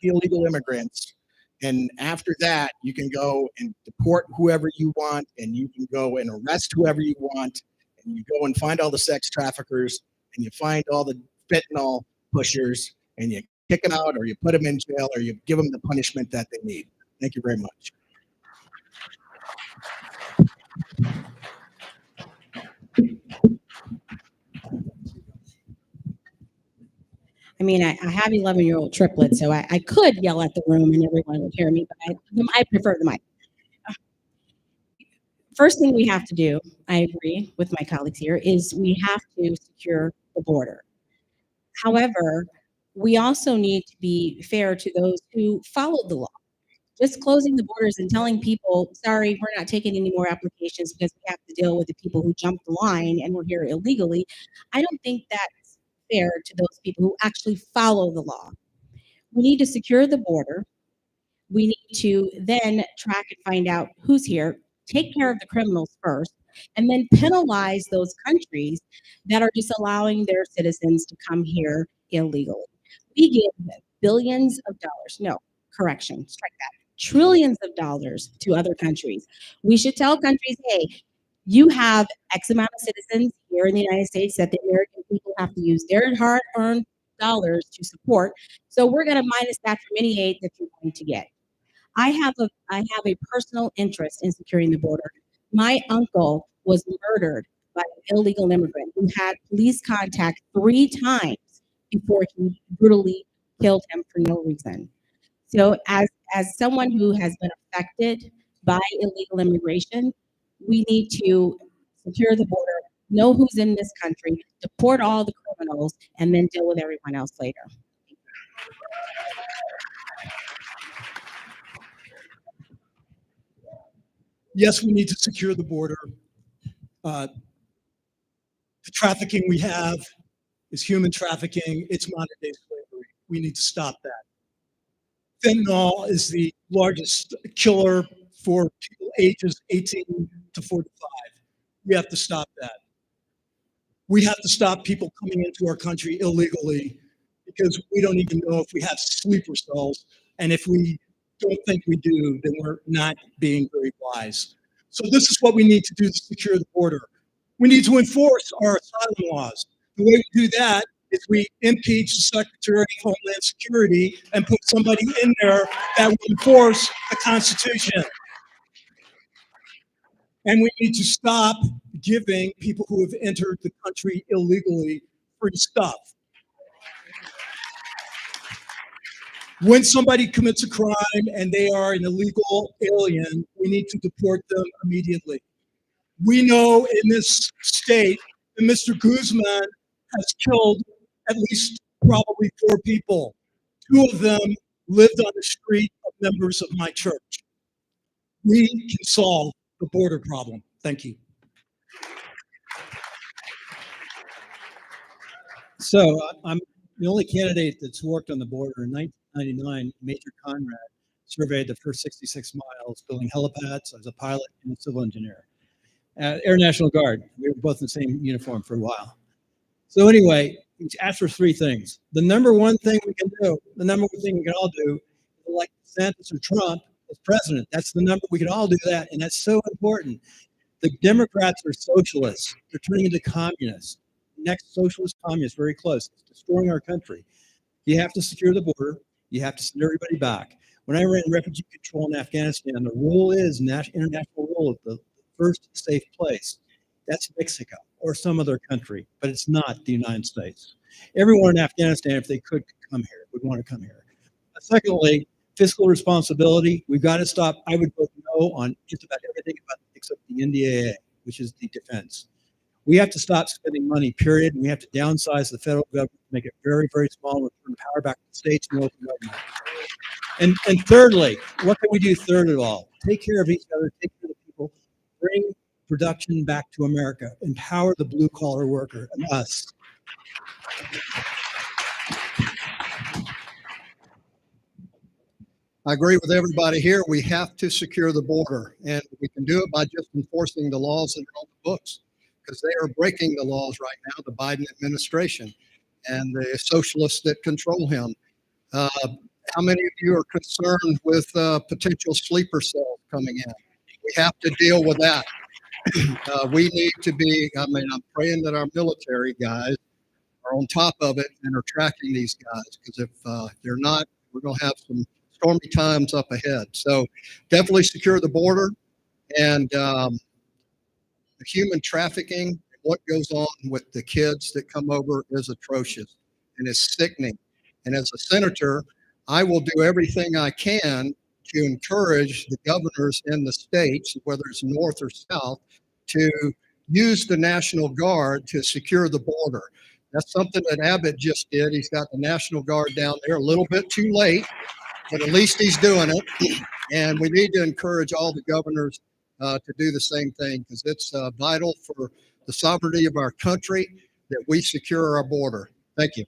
illegal immigrants. And after that, you can go and deport whoever you want, and you can go and arrest whoever you want, and you go and find all the sex traffickers, and you find all the fentanyl pushers, and you kick them out, or you put them in jail, or you give them the punishment that they need. Thank you very much. I mean, I have 11-year-old triplets, so I could yell at the room and everyone would hear me, but I prefer the mic. First thing we have to do, I agree with my colleagues here, is we have to secure the border. However, we also need to be fair to those who followed the law. Just closing the borders and telling people, sorry, we're not taking any more applications because we have to deal with the people who jumped the line and were here illegally, I don't think that's fair to those people who actually follow the law. We need to secure the border. We need to then track and find out who's here, take care of the criminals first, and then penalize those countries that are just allowing their citizens to come here illegally. We give billions of dollars, no, correction, strike that, trillions of dollars to other countries. We should tell countries, hey, you have X amount of citizens here in the United States that the American people have to use their hard-earned dollars to support. So we're going to minus that from any aid that you're going to get. I have a personal interest in securing the border. My uncle was murdered by an illegal immigrant who had police contact 3 times before he brutally killed him for no reason. So as someone who has been affected by illegal immigration, we need to secure the border, know who's in this country, deport all the criminals, and then deal with everyone else later. Yes, we need to secure the border. The trafficking we have is human trafficking. It's modern day slavery. We need to stop that. Fentanyl is the largest killer for people ages 18 to 45. We have to stop that. We have to stop people coming into our country illegally because we don't even know if we have sleeper cells. And if we don't think we do, then we're not being very wise. So this is what we need to do to secure the border. We need to enforce our asylum laws. The way we do that is we impeach the Secretary of Homeland Security and put somebody in there that will enforce the Constitution. And we need to stop giving people who have entered the country illegally free stuff. When somebody commits a crime and they are an illegal alien, we need to deport them immediately. We know in this state that Mr. Guzman has killed at least probably 4 people. 2 of them lived on the street of members of my church. We can solve the border problem. Thank you. So I'm the only candidate that's worked on the border. In 1999, Major Conrad surveyed the first 66 miles, building helipads. I was a pilot and a civil engineer. Air National Guard. We were both in the same uniform for a while. So anyway, he asked for 3 things. The number one thing we can do, the number one thing we can all do, is elect DeSantis or Trump as president. That's the number. We can all do that, and that's so important. The Democrats are socialists. They're turning into communists. Next socialist communist, very close. It's destroying our country. You have to secure the border. You have to send everybody back. When I ran refugee control in Afghanistan, the rule is international rule of the first safe place. That's Mexico or some other country, but it's not the United States. Everyone in Afghanistan, if they could come here, would want to come here. Secondly, fiscal responsibility. We've got to stop. I would vote no on just about everything except the NDAA, which is the defense. We have to stop spending money, period. And we have to downsize the federal government, make it very, very small, and return power back to the states and local government. And thirdly, what can we do third of all? Take care of each other, take care of the people, bring production back to America, empower the blue collar worker and us. I agree with everybody here. We have to secure the border, and we can do it by just enforcing the laws that are on the books, because they are breaking the laws right now, the Biden administration and the socialists that control him. How many of you are concerned with potential sleeper cells coming in? We have to deal with that. We need to be, I'm praying that our military guys are on top of it and are tracking these guys, because if they're not, we're going to have some stormy times up ahead. So definitely secure the border. And the human trafficking, what goes on with the kids that come over is atrocious and is sickening. And as a senator, I will do everything I can to encourage the governors in the states, whether it's north or south, to use the National Guard to secure the border. That's something that Abbott just did. He's got the National Guard down there, a little bit too late, but at least he's doing it. And we need to encourage all the governors to do the same thing, because it's vital for the sovereignty of our country that we secure our border. Thank you.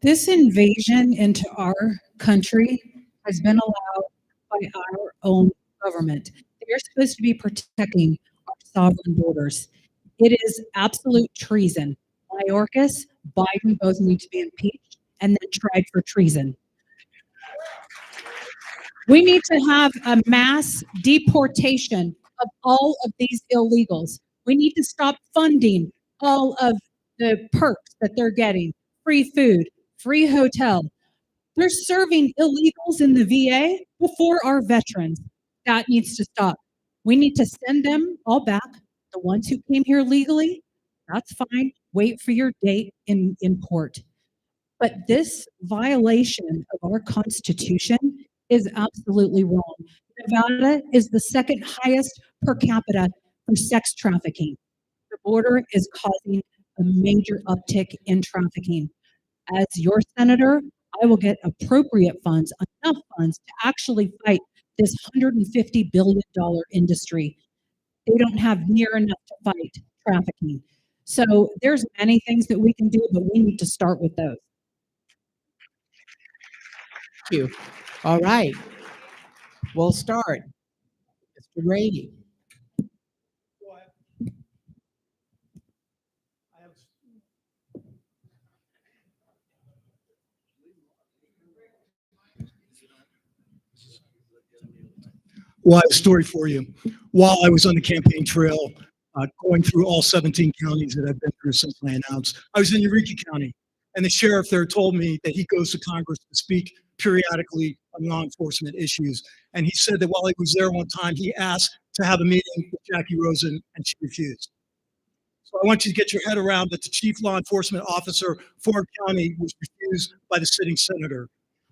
This invasion into our country has been allowed by our own government. They're supposed to be protecting our sovereign borders. It is absolute treason. Mayorkas, Biden both need to be impeached and then tried for treason. We need to have a mass deportation of all of these illegals. We need to stop funding all of the perks that they're getting, free food, free hotel. They're serving illegals in the VA before our veterans. That needs to stop. We need to send them all back. The ones who came here legally, that's fine. Wait for your date in court. But this violation of our Constitution is absolutely wrong. Nevada is the second highest per capita for sex trafficking. The border is causing a major uptick in trafficking. As your senator, I will get appropriate funds, enough funds to actually fight this $150 billion industry. They don't have near enough to fight trafficking. So there's many things that we can do, but we need to start with those. Thank you. All right. We'll start. Mr. Grady. Well, I have a story for you. While I was on the campaign trail, going through all 17 counties that I've been through since I announced, I was in Eureka County, and the sheriff there told me that he goes to Congress to speak periodically on law enforcement issues. And he said that while he was there one time, he asked to have a meeting with Jackie Rosen, and she refused. So I want you to get your head around that the chief law enforcement officer, Ford County, was refused by the sitting senator.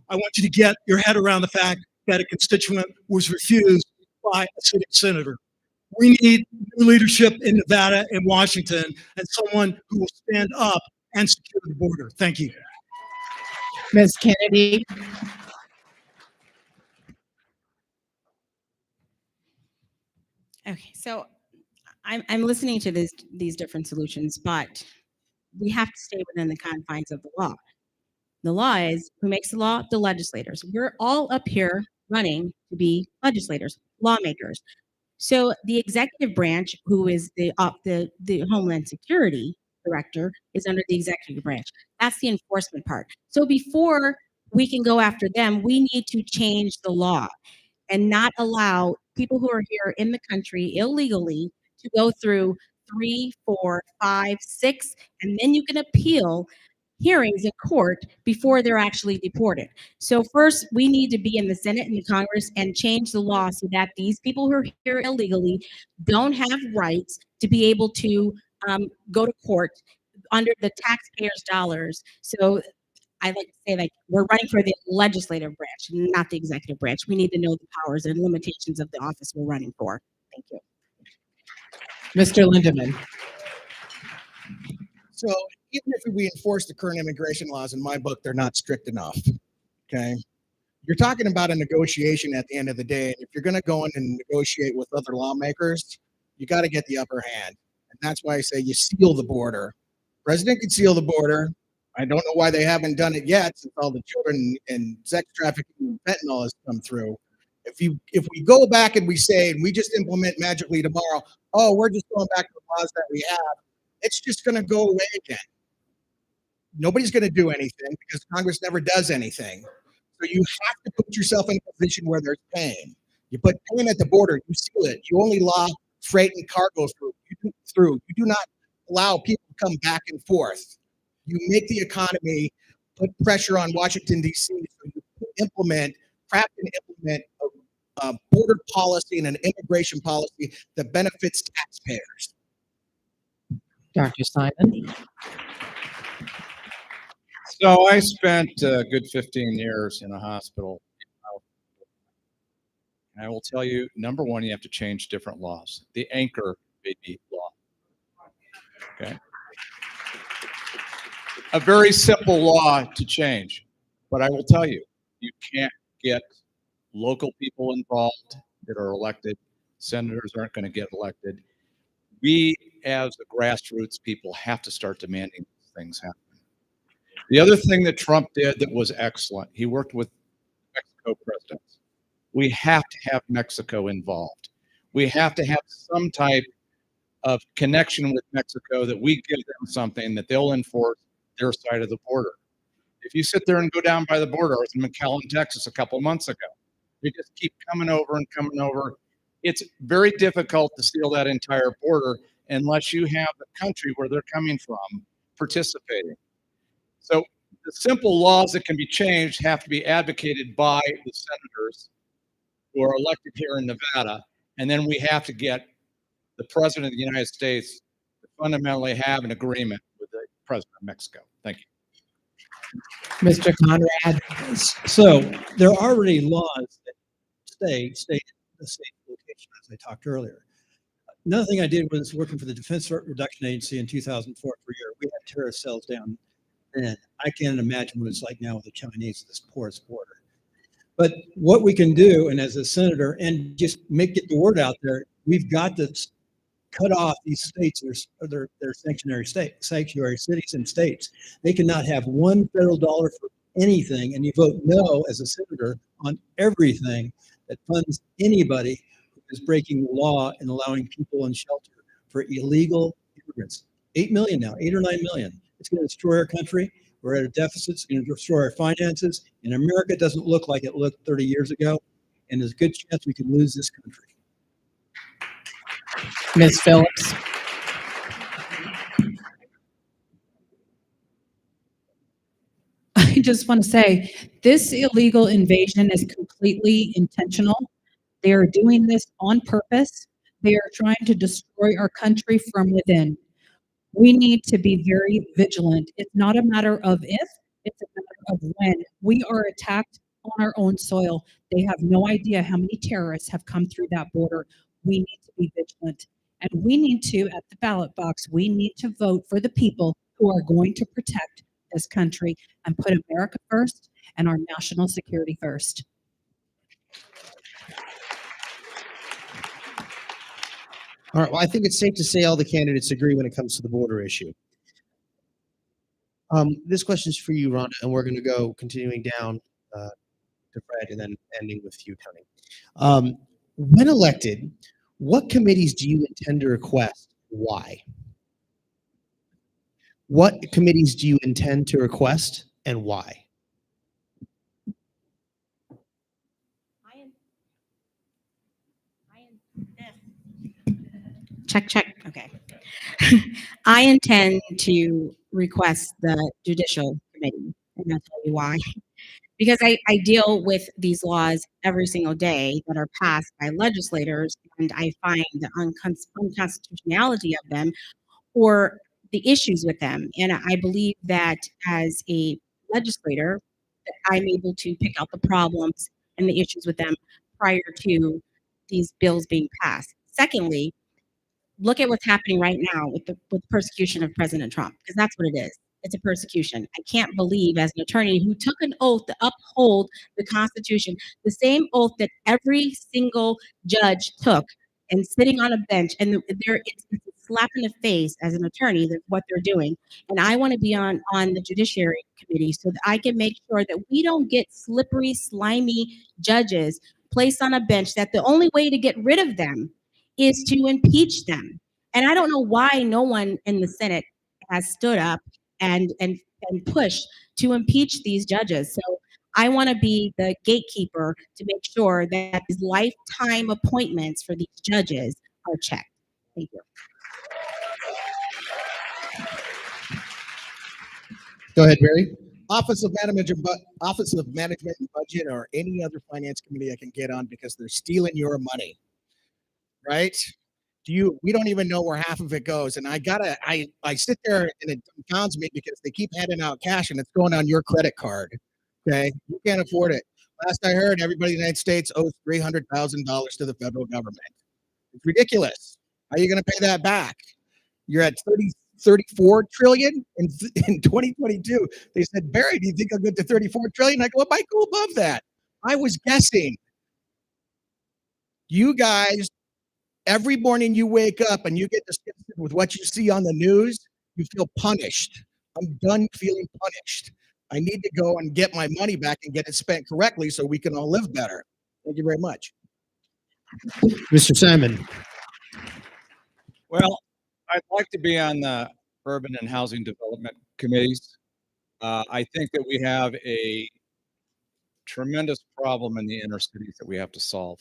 I want you to get your head around the fact that a constituent was refused by a sitting senator. We need new leadership in Nevada and Washington, and someone who will stand up and secure the border. Thank you. Ms. Kennedy. Okay, so I'm listening to these different solutions, but we have to stay within the confines of the law. The law is who makes the law? The legislators. We're all up here running to be legislators, lawmakers. So the executive branch, who is the Homeland Security director, is under the executive branch. That's the enforcement part. So before we can go after them, we need to change the law and not allow people who are here in the country illegally to go through 3, 4, 5, 6, and then you can appeal hearings in court before they're actually deported. So first, we need to be in the Senate and the Congress and change the law so that these people who are here illegally don't have rights to be able to go to court under the taxpayers' dollars. So I like to say, like, we're running for the legislative branch, not the executive branch. We need to know the powers and limitations of the office we're running for. Thank you. Mr. Lindeman. So even if we enforce the current immigration laws, in my book, they're not strict enough. Okay. You're talking about a negotiation at the end of the day. And if you're going to go in and negotiate with other lawmakers, you got to get the upper hand. And that's why I say you seal the border. President can seal the border. I don't know why they haven't done it yet since all the children and sex trafficking and fentanyl has come through. If we go back and we say, and we just implement magically tomorrow, oh, we're just going back to the laws that we have, it's just going to go away again. Nobody's going to do anything because Congress never does anything. So you have to put yourself in a position where there's pain. You put pain at the border, you seal it. You only allow freight and cargo through. You do not allow people to come back and forth. You make the economy, put pressure on Washington, D.C. So you craft and implement a border policy and an immigration policy that benefits taxpayers. Dr. Simon. So I spent a good 15 years in a hospital. And I will tell you, number one, you have to change different laws. The anchor baby law. Okay. A very simple law to change. But I will tell you, you can't get local people involved that are elected. Senators aren't going to get elected. We, as the grassroots people, have to start demanding things happen. The other thing that Trump did that was excellent, he worked with Mexico presidents. We have to have Mexico involved. We have to have some type of connection with Mexico that we give them something that they'll enforce their side of the border. If you sit there and go down by the border, I was in McAllen, Texas a couple of months ago. They just keep coming over and coming over. It's very difficult to seal that entire border unless you have the country where they're coming from participating. So the simple laws that can be changed have to be advocated by the senators who are elected here in Nevada. And then we have to get the president of the United States to fundamentally have an agreement with the president of Mexico. Thank you. Mr. Conrad. So there are already laws that state the state location, as I talked earlier. Another thing I did was working for the Defense Threat Reduction Agency in 2004 for a year. We had terrorist cells down then. I can't imagine what it's like now with the Chinese, this porous border. But what we can do, and as a senator, and just get the word out there, we've got to cut off these states, their sanctuary cities and states. They cannot have one federal dollar for anything, and you vote no as a senator on everything that funds anybody who is breaking the law and allowing people in shelter for illegal immigrants. 8 million now, 8 or 9 million. It's going to destroy our country. We're at a deficit. It's going to destroy our finances. And America doesn't look like it looked 30 years ago. And there's a good chance we could lose this country. Ms. Phillips. I just want to say this illegal invasion is completely intentional. They are doing this on purpose. They are trying to destroy our country from within. We need to be very vigilant. It's not a matter of if, it's a matter of when. We are attacked on our own soil. They have no idea how many terrorists have come through that border. We need to be vigilant. And we need to, at the ballot box, we need to vote for the people who are going to protect this country and put America first and our national security first. All right, well, I think it's safe to say all the candidates agree when it comes to the border issue. This question is for you, Rhonda, and we're going to go continuing down to Fred and then ending with you, Tony. When elected, what committees do you intend to request? Why? What committees do you intend to request and why? Check. Okay. I intend to request the judicial committee, and I'll tell you why. Because I deal with these laws every single day that are passed by legislators, and I find the unconstitutionality of them or the issues with them. And I believe that as a legislator, that I'm able to pick out the problems and the issues with them prior to these bills being passed. Secondly, look at what's happening right now with persecution of President Trump, because that's what it is. It's a persecution. I can't believe, as an attorney who took an oath to uphold the Constitution, the same oath that every single judge took, and sitting on a bench, and it's a slap in the face as an attorney that what they're doing. And I want to be on the Judiciary Committee so that I can make sure that we don't get slippery, slimy judges placed on a bench. That the only way to get rid of them is to impeach them. And I don't know why no one in the Senate has stood up and pushed to impeach these judges. So I want to be the gatekeeper to make sure that these lifetime appointments for these judges are checked. Thank you. Go ahead, Barry. Office of Management and Budget, or any other finance committee I can get on, because they're stealing your money, right? We don't even know where half of it goes. And I sit there and it confounds me because they keep handing out cash and it's going on your credit card. Okay. You can't afford it. Last I heard, everybody in the United States owes $300,000 to the federal government. It's ridiculous. How are you going to pay that back? You're at 34 trillion in 2022. They said, Barry, do you think I'll get to 34 trillion? I go, I might go above that. I was guessing. You guys, every morning you wake up and you get disgusted with what you see on the news, you feel punished. I'm done feeling punished. I need to go and get my money back and get it spent correctly so we can all live better. Thank you very much. Mr. Simon. Well, I'd like to be on the Urban and Housing Development Committees. I think that we have a tremendous problem in the inner cities that we have to solve.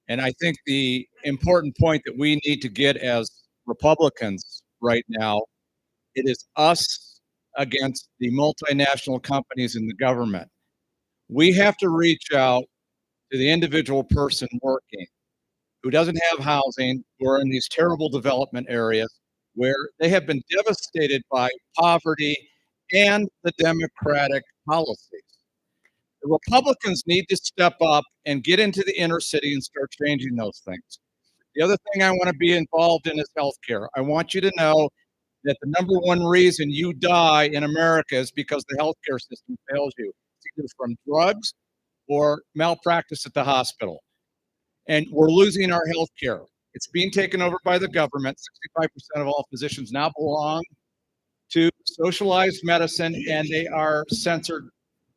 And I think the important point that we need to get as Republicans right now, it is us against the multinational companies in the government. We have to reach out to the individual person working who doesn't have housing, who are in these terrible development areas where they have been devastated by poverty and the Democratic policies. The Republicans need to step up and get into the inner city and start changing those things. The other thing I want to be involved in is healthcare. I want you to know that the number one reason you die in America is because the healthcare system fails you. It's either from drugs or malpractice at the hospital. And we're losing our healthcare. It's being taken over by the government. 65% of all physicians now belong to socialized medicine, and they are censored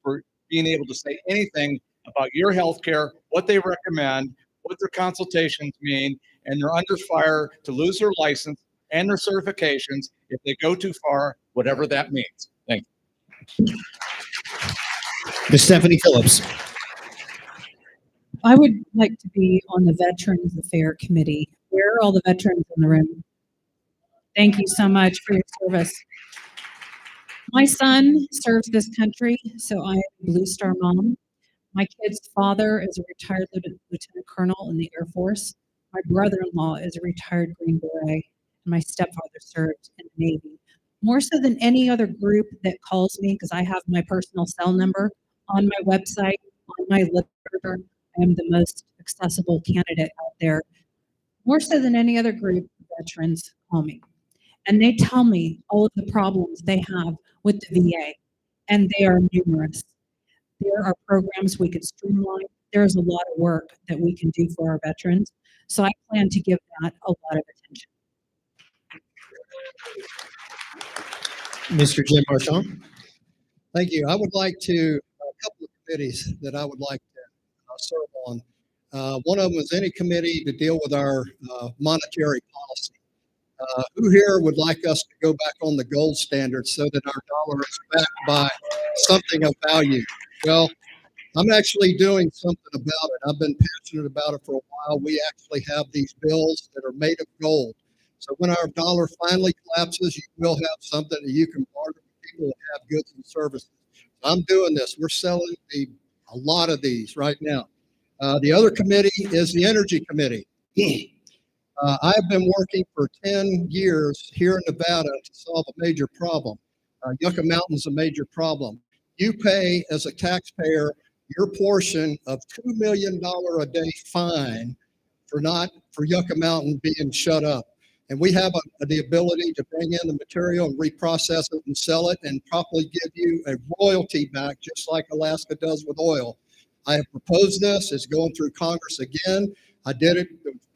for being able to say anything about your healthcare, what they recommend, what their consultations mean, and they're under fire to lose their license and their certifications if they go too far, whatever that means. Thank you. Ms. Stephanie Phillips. I would like to be on the Veterans Affairs Committee. Where are all the veterans in the room? Thank you so much for your service. My son serves this country, so I am a Blue Star mom. My kid's father is a retired lieutenant colonel in the Air Force. My brother-in-law is a retired Green Beret, and my stepfather served in the Navy. More so than any other group that calls me, because I have my personal cell number on my website, on my literature, I am the most accessible candidate out there. More so than any other group, veterans call me. And they tell me all of the problems they have with the VA, and they are numerous. There are programs we could streamline. There is a lot of work that we can do for our veterans. So I plan to give that a lot of attention. Mr. Jim Marchand. Thank you. I would like to, a couple of committees that I would like to serve on. One of them is any committee to deal with our monetary policy. Who here would like us to go back on the gold standard so that our dollar is backed by something of value? Well, I'm actually doing something about it. I've been passionate about it for a while. We actually have these bills that are made of gold So when our dollar finally collapses, you will have something that you can barter with people that have goods and services. I'm doing this. We're selling a lot of these right now. The other committee is the Energy Committee. I've been working for 10 years here in Nevada to solve a major problem. Yucca Mountain's a major problem. You pay as a taxpayer your portion of $2 million a day fine for Yucca Mountain being shut up. And we have the ability to bring in the material and reprocess it and sell it and properly give you a royalty back, just like Alaska does with oil. I have proposed this. It's going through Congress again. I did it.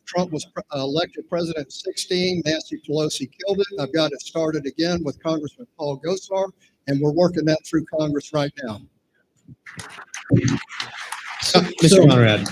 Trump was elected president in 2016. Nancy Pelosi killed it. I've got it started again with Congressman Paul Gosar, and we're working that through Congress right now. Mr. Conrad.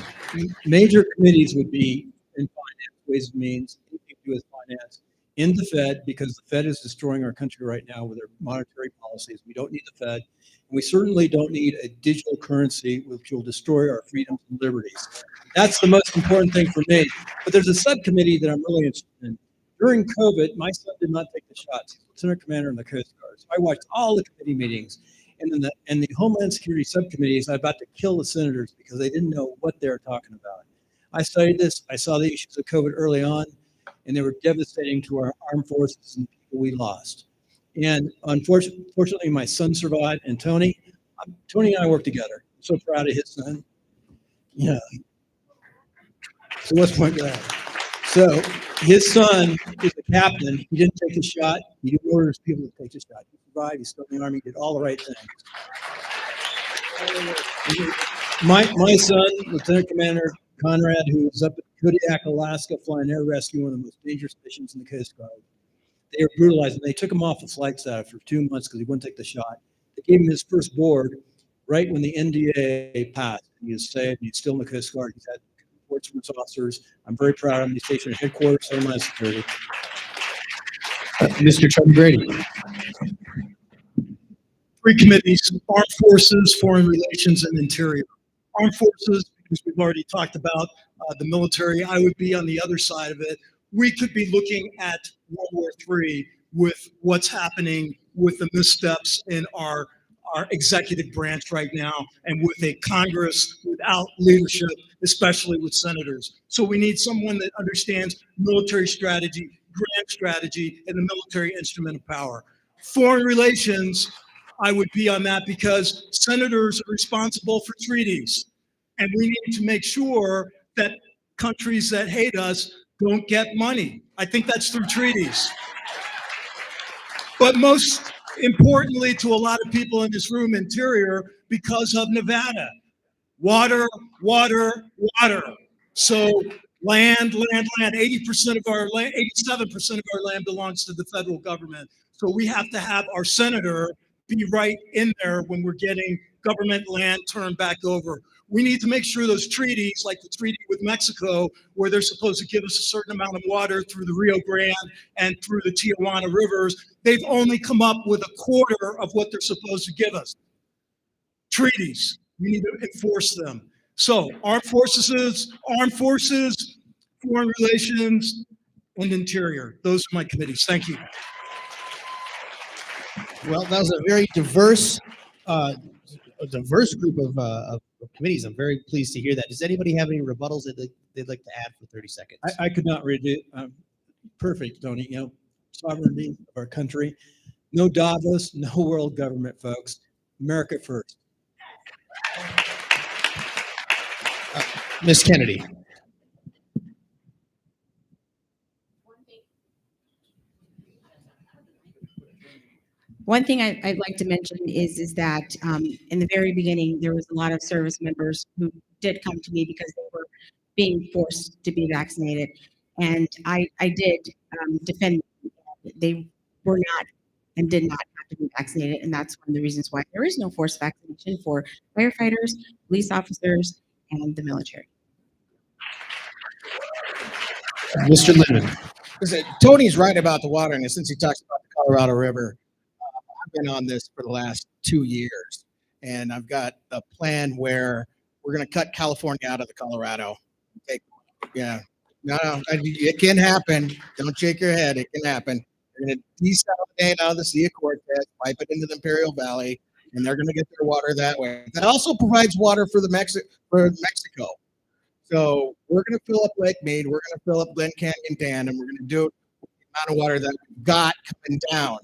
Major committees would be in finance, ways and means, anything to do with finance, in the Fed, because the Fed is destroying our country right now with their monetary policies. We don't need the Fed. And we certainly don't need a digital currency which will destroy our freedoms and liberties. That's the most important thing for me. But there's a subcommittee that I'm really interested in. During COVID, my son did not take the shots. He's lieutenant commander in the Coast Guard. So I watched all the committee meetings. And in the Homeland Security subcommittees, I was about to kill the senators because they didn't know what they were talking about. I studied this. I saw the issues of COVID early on, and they were devastating to our armed forces and people we lost. And unfortunately, my son survived, and Tony and I work together. I'm so proud of his son. Yeah. So what's my God? So his son is the captain. He didn't take the shot. He didn't order his people to take the shot. He survived. He's still in the Army. He did all the right things. My son, Lieutenant Commander Conrad, who was up at Kodiak, Alaska, flying air rescue, one of the most dangerous missions in the Coast Guard. They were brutalized, and they took him off the flight staff for 2 months because he wouldn't take the shot. They gave him his first board right when the NDA passed. He was saved. He's still in the Coast Guard. He's had reports from his officers. I'm very proud of him. He's stationed at headquarters, Homeland Security. Mr. Chuck Grady. Three committees: Armed Forces, Foreign Relations, and Interior. Armed Forces, because we've already talked about the military. I would be on the other side of it. We could be looking at World War III with what's happening with the missteps in our executive branch right now, and with a Congress without leadership, especially with senators. So we need someone that understands military strategy, grand strategy, and the military instrument of power. Foreign relations, I would be on that because senators are responsible for treaties. And we need to make sure that countries that hate us don't get money. I think that's through treaties. But most importantly to a lot of people in this room, Interior, because of Nevada. Water, water, water. So land. 80% of our land, 87% of our land belongs to the federal government. So we have to have our senator be right in there when we're getting government land turned back over. We need to make sure those treaties, like the treaty with Mexico, where they're supposed to give us a certain amount of water through the Rio Grande and through the Tijuana rivers, they've only come up with a quarter of what they're supposed to give us. Treaties, we need to enforce them. So armed forces, foreign relations, and interior. Those are my committees. Thank you. Well, that was a very diverse group of committees. I'm very pleased to hear that. Does anybody have any rebuttals that they'd like to add for 30 seconds? I could not read it. Perfect, Tony. You know, sovereignty of our country. No Davos, no world government, folks. America first. Ms. Kennedy. One thing I'd like to mention is that in the very beginning, there was a lot of service members who did come to me because they were being forced to be vaccinated. And I did defend them. They were not and did not have to be vaccinated. And that's one of the reasons why there is no forced vaccination for firefighters, police officers, and the military. Mr. Lindman. Tony's right about the water, and since he talks about the Colorado River, I've been on this for the last 2 years, and I've got a plan where we're going to cut California out of the Colorado. No, it can happen. Don't shake your head. It can happen. They're going to desalinate out of the Sea of Cortez, pipe it into the Imperial Valley, and they're going to get their water that way. That also provides water for for Mexico. So we're going to fill up Lake Mead, we're going to fill up Glen Canyon Dam, and we're going to do it with the amount of water that we've got coming down.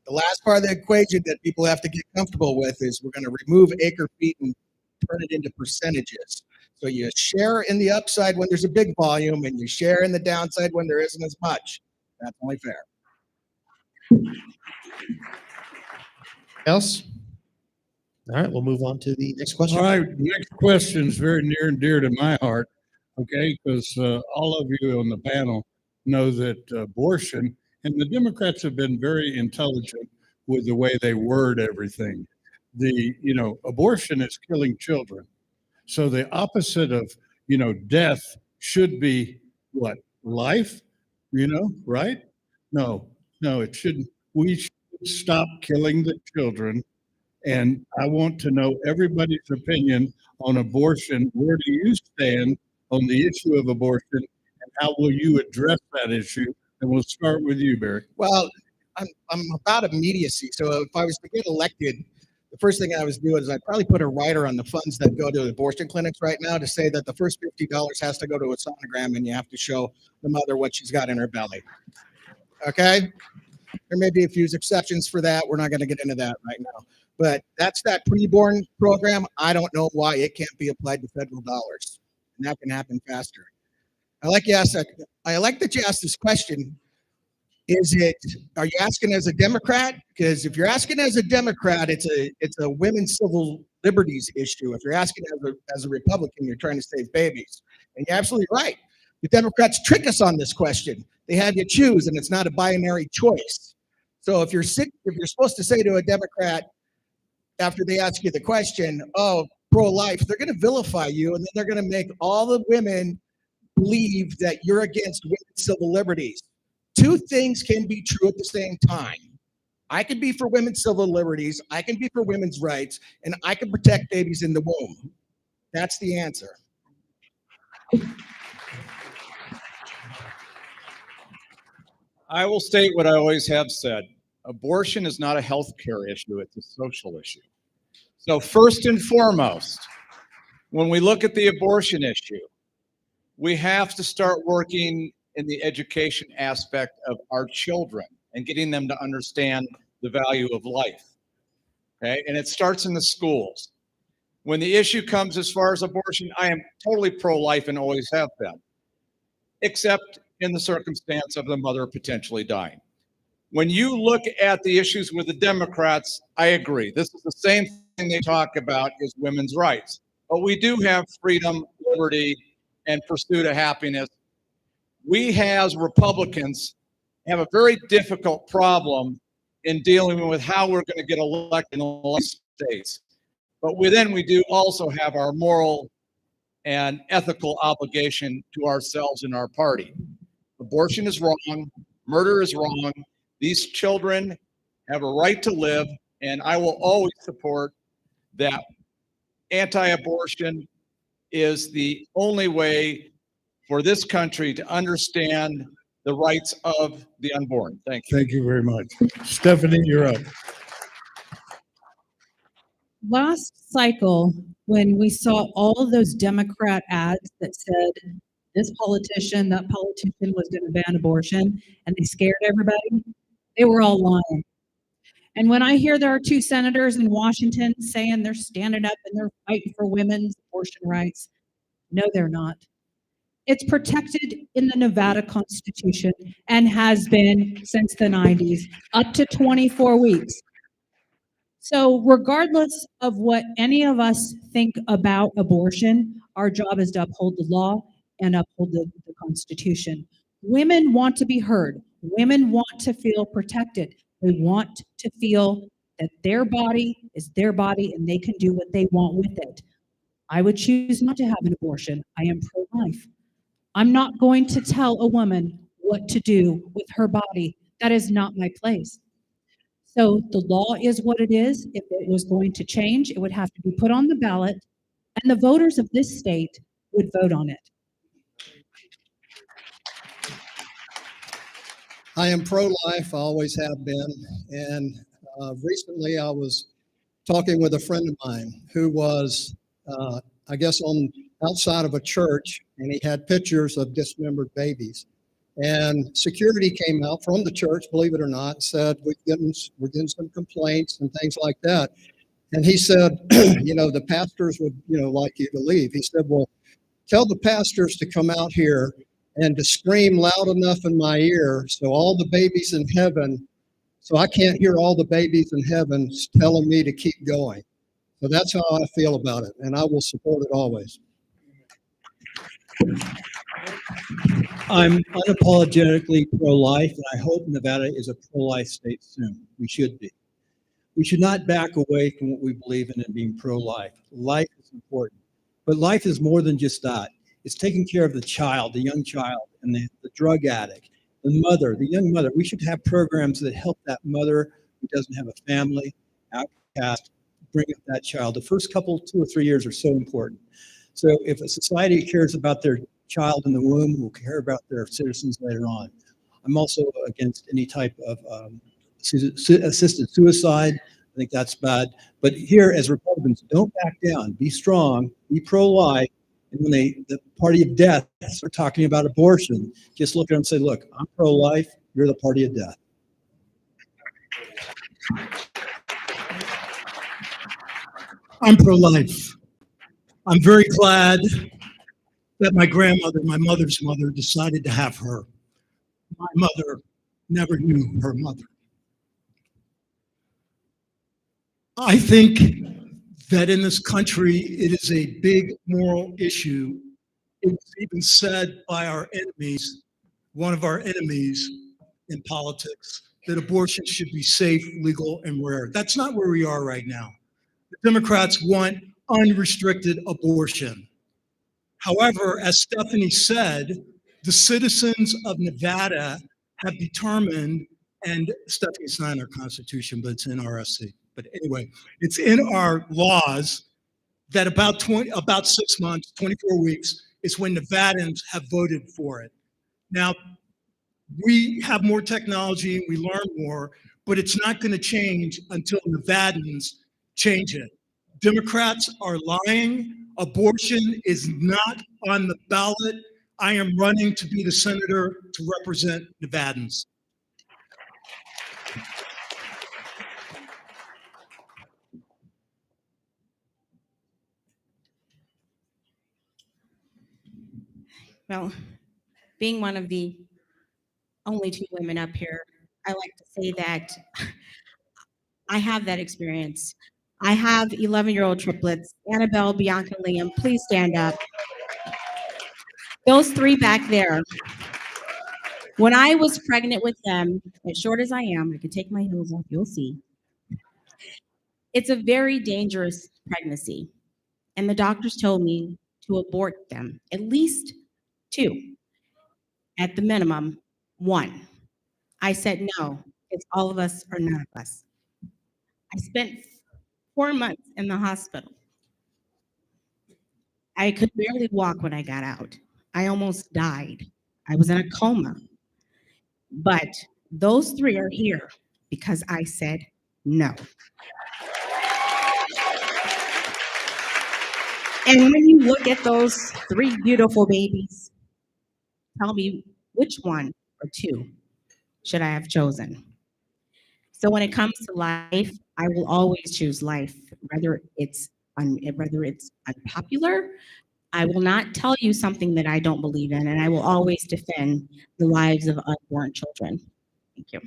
The last part of the equation that people have to get comfortable with is we're going to remove acre feet and turn it into percentages. So you share in the upside when there's a big volume, and you share in the downside when there isn't as much. That's only fair. Else? All right, we'll move on to the next question. All right, next question is very near and dear to my heart, okay? Because all of you on the panel know that abortion, and the Democrats have been very intelligent with the way they word everything. Abortion is killing children. So the opposite of, death should be what? Life, right? No, it shouldn't. We should stop killing the children. And I want to know everybody's opinion on abortion. Where do you stand on the issue of abortion, and how will you address that issue? And we'll start with you, Barry. Well, I'm about immediacy. So if I was to get elected, the first thing I was doing is I'd probably put a rider on the funds that go to abortion clinics right now to say that the first $50 has to go to a sonogram, and you have to show the mother what she's got in her belly. Okay? There may be a few exceptions for that. We're not going to get into that right now. But that's that preborn program. I don't know why it can't be applied to federal dollars. And that can happen faster. I like that you asked this question. Are you asking as a Democrat? Because if you're asking as a Democrat, it's a women's civil liberties issue. If you're asking as a Republican, you're trying to save babies. And you're absolutely right. The Democrats trick us on this question. They have you choose, and it's not a binary choice. So if you're supposed to say to a Democrat after they ask you the question, oh, pro-life, they're going to vilify you, and then they're going to make all the women believe that you're against women's civil liberties. Two things can be true at the same time. I can be for women's civil liberties, I can be for women's rights, and I can protect babies in the womb. That's the answer. I will state what I always have said. Abortion is not a health care issue, it's a social issue. So first and foremost, when we look at the abortion issue, we have to start working in the education aspect of our children and getting them to understand the value of life. Okay, and it starts in the schools. When the issue comes as far as abortion, I am totally pro-life and always have been, except in the circumstance of the mother potentially dying. When you look at the issues with the Democrats, I agree. This is the same thing they talk about is women's rights. But we do have freedom, liberty, and pursuit of happiness. We as Republicans have a very difficult problem in dealing with how we're going to get elected in the states. But we do also have our moral and ethical obligation to ourselves and our party. Abortion is wrong. Murder is wrong. These children have a right to live, and I will always support that. Anti-abortion is the only way for this country to understand the rights of the unborn. Thank you. Thank you very much. Stephanie, you're up. Last cycle, when we saw all of those Democrat ads that said this politician, that politician was going to ban abortion, and they scared everybody, they were all lying. And when I hear there are two senators in Washington saying they're standing up and they're fighting for women's abortion rights, no, they're not. It's protected in the Nevada Constitution and has been since the 90s, up to 24 weeks. So regardless of what any of us think about abortion, our job is to uphold the law and uphold the Constitution. Women want to be heard. Women want to feel protected. They want to feel that their body is their body and they can do what they want with it. I would choose not to have an abortion. I am pro-life. I'm not going to tell a woman what to do with her body. That is not my place. So the law is what it is. If it was going to change, it would have to be put on the ballot, and the voters of this state would vote on it. I am pro-life, I always have been, and recently I was talking with a friend of mine who was, I guess, on outside of a church, and he had pictures of dismembered babies. And security came out from the church, believe it or not, said we're getting some complaints and things like that. And he said, the pastors would, like you to leave. He said, well, tell the pastors to come out here and to scream loud enough in my ear so all the babies in heaven, so I can't hear all the babies in heaven telling me to keep going. So that's how I feel about it, and I will support it always. I'm unapologetically pro-life, and I hope Nevada is a pro-life state soon. We should be. We should not back away from what we believe in and being pro-life. Life is important, but life is more than just that. It's taking care of the child, the young child, and the drug addict, the mother, the young mother. We should have programs that help that mother who doesn't have a family, outcast, bring up that child. The first couple, 2 or 3 years are so important. So if a society cares about their child in the womb, will care about their citizens later on. I'm also against any type of assisted suicide. I think that's bad. But here, as Republicans, don't back down. Be strong. Be pro-life. And when the party of death start talking about abortion, just look at them and say, look, I'm pro-life. You're the party of death. I'm pro-life. I'm very glad that my grandmother, my mother's mother, decided to have her. My mother never knew her mother. I think that in this country, it is a big moral issue. It's even said by our enemies, one of our enemies in politics, that abortion should be safe, legal, and rare. That's not where we are right now. The Democrats want unrestricted abortion. However, as Stephanie said, the citizens of Nevada have determined, and Stephanie's not in our Constitution, but it's in RSC. But anyway, it's in our laws that about 6 months, 24 weeks, is when Nevadans have voted for it. Now, we have more technology, we learn more, but it's not going to change until Nevadans change it. Democrats are lying. Abortion is not on the ballot. I am running to be the senator to represent Nevadans. Well, being one of the only 2 women up here, I like to say that I have that experience. I have 11-year-old triplets, Annabelle, Bianca, and Liam. Please stand up. Those 3 back there. When I was pregnant with them, as short as I am, I can take my heels off, you'll see. It's a very dangerous pregnancy. And the doctors told me to abort them, at least 2, at the minimum, 1. I said, no, it's all of us or none of us. I spent 4 months in the hospital. I could barely walk when I got out. I almost died. I was in a coma. But those 3 are here because I said no. And when you look at those 3 beautiful babies, tell me which 1 or 2 should I have chosen? So when it comes to life, I will always choose life, whether it's unpopular. I will not tell you something that I don't believe in, and I will always defend the lives of unborn children. Thank you.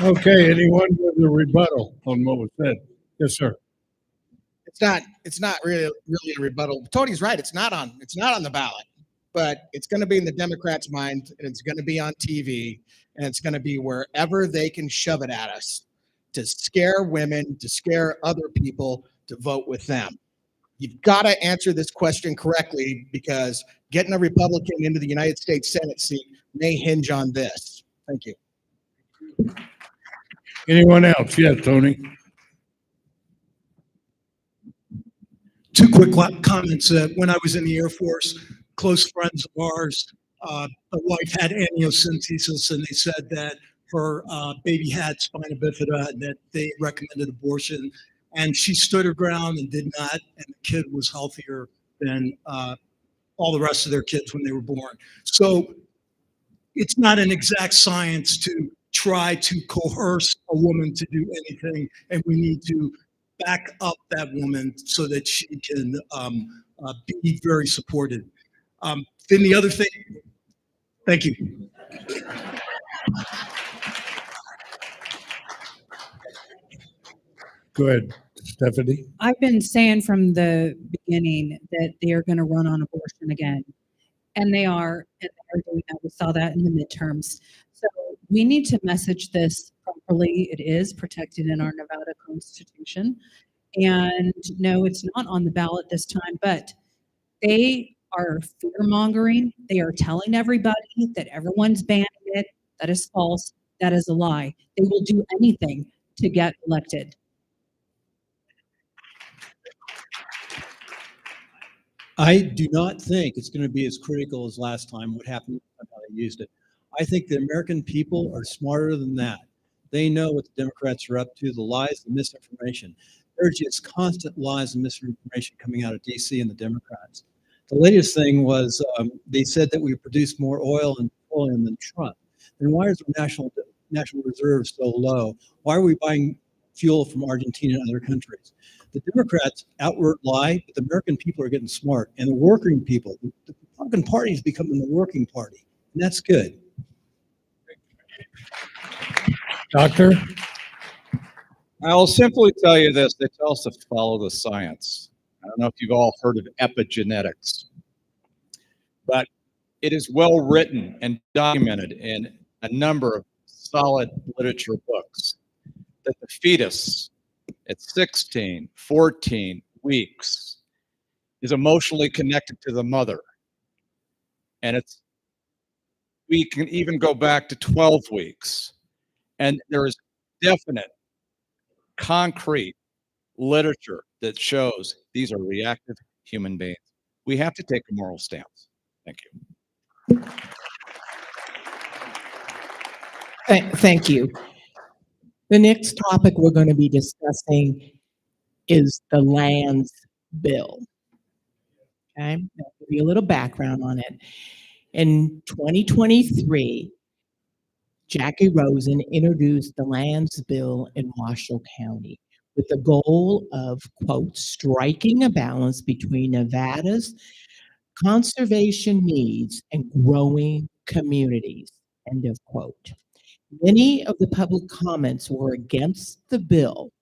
Okay, anyone with a rebuttal on what was said? Yes, sir. It's not really a rebuttal. Tony's right. It's not on the ballot, but it's going to be in the Democrats' mind, and it's going to be on TV, and it's going to be wherever they can shove it at us to scare women, to scare other people to vote with them. You've got to answer this question correctly, because getting a Republican into the United States Senate seat may hinge on this. Thank you. Anyone else? Yeah, Tony. 2 quick comments. When I was in the Air Force, close friends of ours. The wife had amniocentesis, and they said that her baby had spina bifida, and that they recommended abortion. And she stood her ground and did not, and the kid was healthier than all the rest of their kids when they were born. So it's not an exact science to try to coerce a woman to do anything, and we need to back up that woman so that she can be very supported. Then the other thing, thank you. Go ahead, Stephanie. I've been saying from the beginning that they are going to run on abortion again. And they are doing that. We saw that in the midterms. So we need to message this properly. It is protected in our Nevada Constitution. And no, it's not on the ballot this time, but they are fear mongering. They are telling everybody that everyone's banning it. That is false. That is a lie. They will do anything to get elected. I do not think it's going to be as critical as last time, what happened and how they used it. I think the American people are smarter than that. They know what the Democrats are up to, the lies, the misinformation. There's just constant lies and misinformation coming out of DC and the Democrats. The latest thing was they said that we produce more oil and petroleum than Trump. Then why is our national reserve so low? Why are we buying fuel from Argentina and other countries? The Democrats outward lie, but the American people are getting smart. And the working people, the Republican Party is becoming the working party. And that's good. Doctor? I'll simply tell you this. They tell us to follow the science. I don't know if you've all heard of epigenetics, but it is well written and documented in a number of solid literature books that the fetus at 16, 14 weeks is emotionally connected to the mother. And we can even go back to 12 weeks. And there is definite, concrete literature that shows these are reactive human beings. We have to take a moral stance. Thank you. Thank you. The next topic we're going to be discussing is the lands bill. Okay, I'll give you a little background on it. In 2023, Jackie Rosen introduced the lands bill in Washoe County with the goal of, quote, striking a balance between Nevada's conservation needs and growing communities, end of quote. Many of the public comments were against the bill,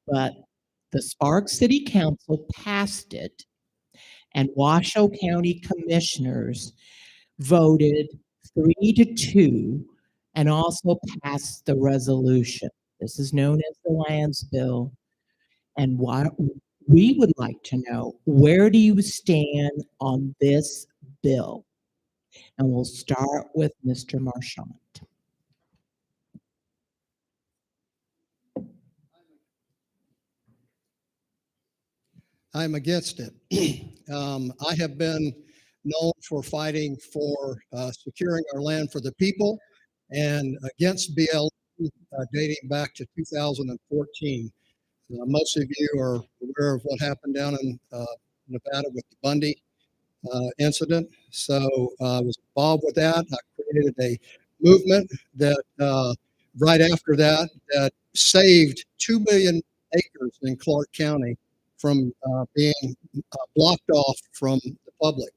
but the Sparks City Council passed it, and Washoe County commissioners voted 3-2 and also passed the resolution. This is known as the lands bill. And what we would like to know, where do you stand on this bill? And we'll start with Mr. Marchant. I'm against it. I have been known for fighting for securing our land for the people and against BLM dating back to 2014. Most of you are aware of what happened down in Nevada with the Bundy incident. So I was involved with that. I created a movement that right after that saved 2 million acres in Clark County from being blocked off from the public.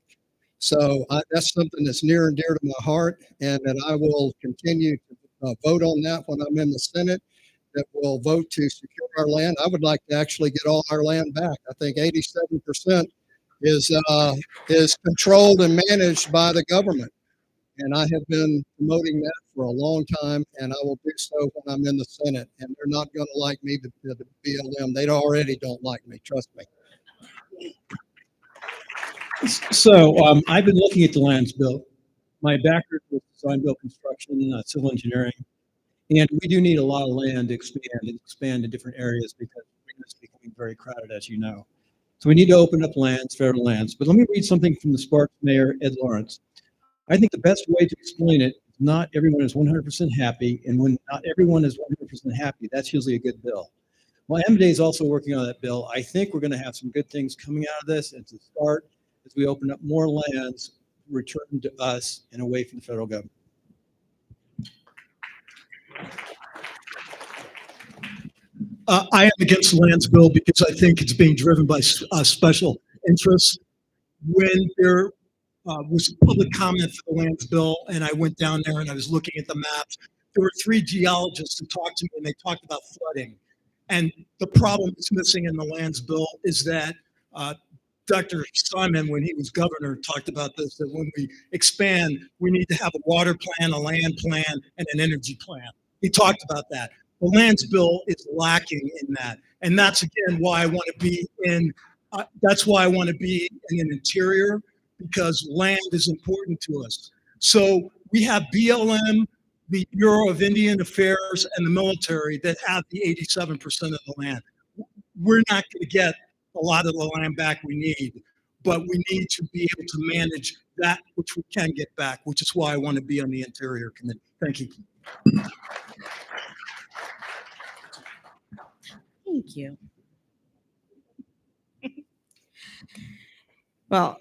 So that's something that's near and dear to my heart, and that I will continue to vote on that when I'm in the Senate, that will vote to secure our land. I would like to actually get all our land back. I think 87% is controlled and managed by the government. And I have been promoting that for a long time, and I will do so when I'm in the Senate. And they're not going to like me, the BLM. They already don't like me, trust me. So I've been looking at the lands bill. My background was design, build, construction, civil engineering. And we do need a lot of land to expand in different areas because it's becoming very crowded, as you know. So we need to open up lands, federal lands. But let me read something from the Sparks Mayor, Ed Lawrence. I think the best way to explain it, not everyone is 100% happy, and when not everyone is 100% happy, that's usually a good bill. Well, MDA is also working on that bill. I think we're going to have some good things coming out of this, and to start, as we open up more lands, returned to us and away from the federal government. I am against the lands bill because I think it's being driven by special interests. When there was public comment for the lands bill, and I went down there and I was looking at the maps, there were 3 geologists who talked to me, and they talked about flooding. And the problem that's missing in the lands bill is that Dr. Simon, when he was governor, talked about this, that when we expand, we need to have a water plan, a land plan, and an energy plan. He talked about that. The lands bill is lacking in that. And that's, again, why I want to be in, that's why I want to be in an interior, because land is important to us. So we have BLM, the Bureau of Indian Affairs, and the military that have the 87% of the land. We're not going to get a lot of the land back we need, but we need to be able to manage that which we can get back, which is why I want to be on the Interior Committee. Thank you. Thank you. Well,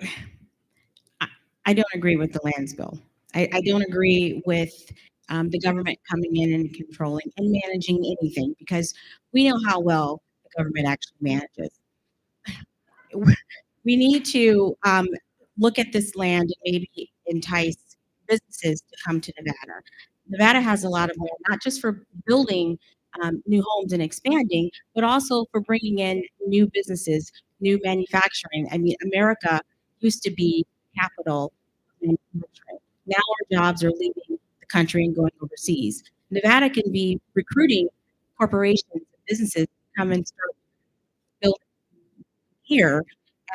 I don't agree with the lands bill. I don't agree with the government coming in and controlling and managing anything, because we know how well the government actually manages. We need to look at this land and maybe entice businesses to come to Nevada. Nevada has a lot of land, not just for building new homes and expanding, but also for bringing in new businesses, new manufacturing. I mean, America used to be capital of manufacturing. Now our jobs are leaving the country and going overseas. Nevada can be recruiting corporations and businesses to come and start building here,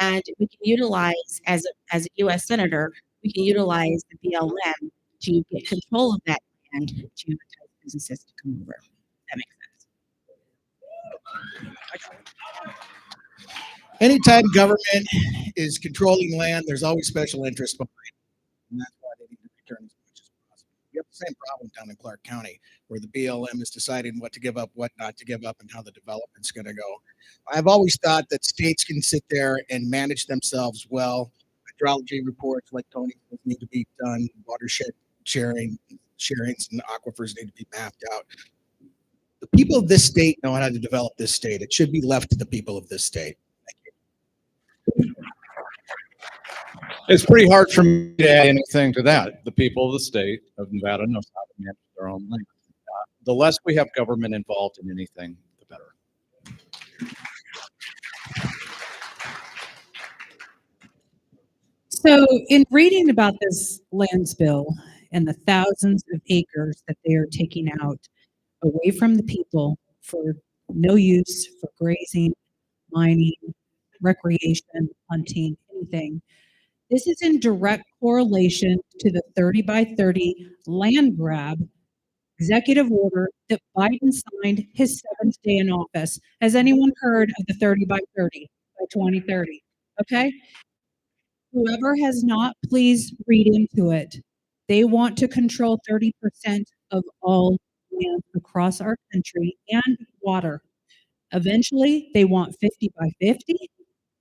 and we can utilize, as a U.S. senator, we can utilize the BLM to get control of that land to entice businesses to come over. That makes sense. Anytime government is controlling land, there's always special interest behind it. And that's why they need to return as much as possible. We have the same problem down in Clark County, where the BLM is deciding what to give up, what not to give up, and how the development's going to go. I've always thought that states can sit there and manage themselves well. Hydrology reports, like Tony says, need to be done. Watershed sharings and aquifers need to be mapped out. The people of this state know how to develop this state. It should be left to the people of this state. It's pretty hard for me to add anything to that. The people of the state of Nevada knows how to manage their own land. The less we have government involved in anything, the better. So, in reading about this lands bill and the thousands of acres that they are taking out away from the people for no use, for grazing, mining, recreation, hunting, anything, this is in direct correlation to the 30 by 30 land grab executive order that Biden signed his 7th day in office. Has anyone heard of the 30 by 30 by 2030? Okay. Whoever has not, please read into it. They want to control 30% of all land across our country and water. Eventually, they want 50 by 50.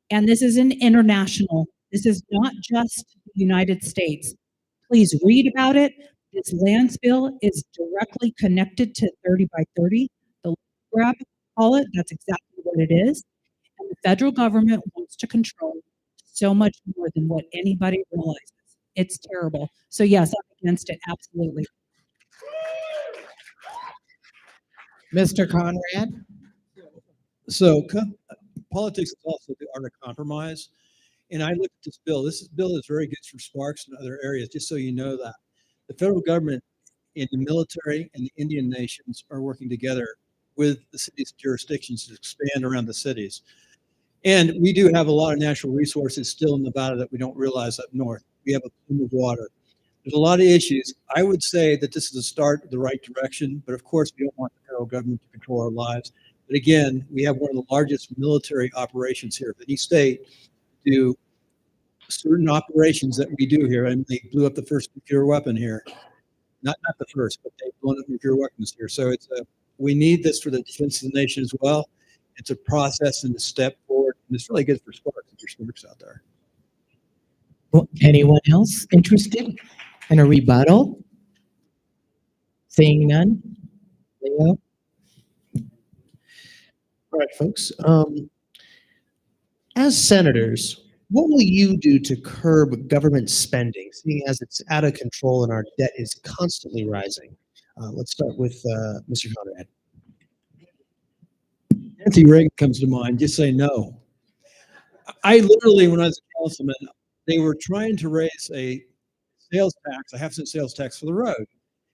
And this is an international. This is not just the United States. Please read about it. This lands bill is directly connected to 30 by 30. The land grab, call it, that's exactly what it is. And the federal government wants to control so much more than what anybody realizes. It's terrible. So yes, I'm against it, absolutely. Mr. Conrad? So politics is also the art of compromise. And I look at this bill. This bill is very good for Sparks and other areas, just so you know that. The federal government and the military and the Indian nations are working together with the city's jurisdictions to expand around the cities. And we do have a lot of natural resources still in Nevada that we don't realize up north. We have a plume of water. There's a lot of issues. I would say that this is a start in the right direction, but of course we don't want the federal government to control our lives. But again, we have one of the largest military operations here. If any state do certain operations that we do here, and they blew up the first nuclear weapon here. Not the first, but they've blown up nuclear weapons here. So we need this for the defense of the nation as well. It's a process and a step forward. And it's really good for Sparks if you're Sparks out there. Well, anyone else interested in a rebuttal? Seeing none? Leo? All right, folks. As senators, what will you do to curb government spending, seeing as it's out of control and our debt is constantly rising? Let's start with Mr. Conrad. Nancy Reagan comes to mind. Just say no. I literally, when I was a councilman, they were trying to raise a sales tax, a half-cent sales tax for the road.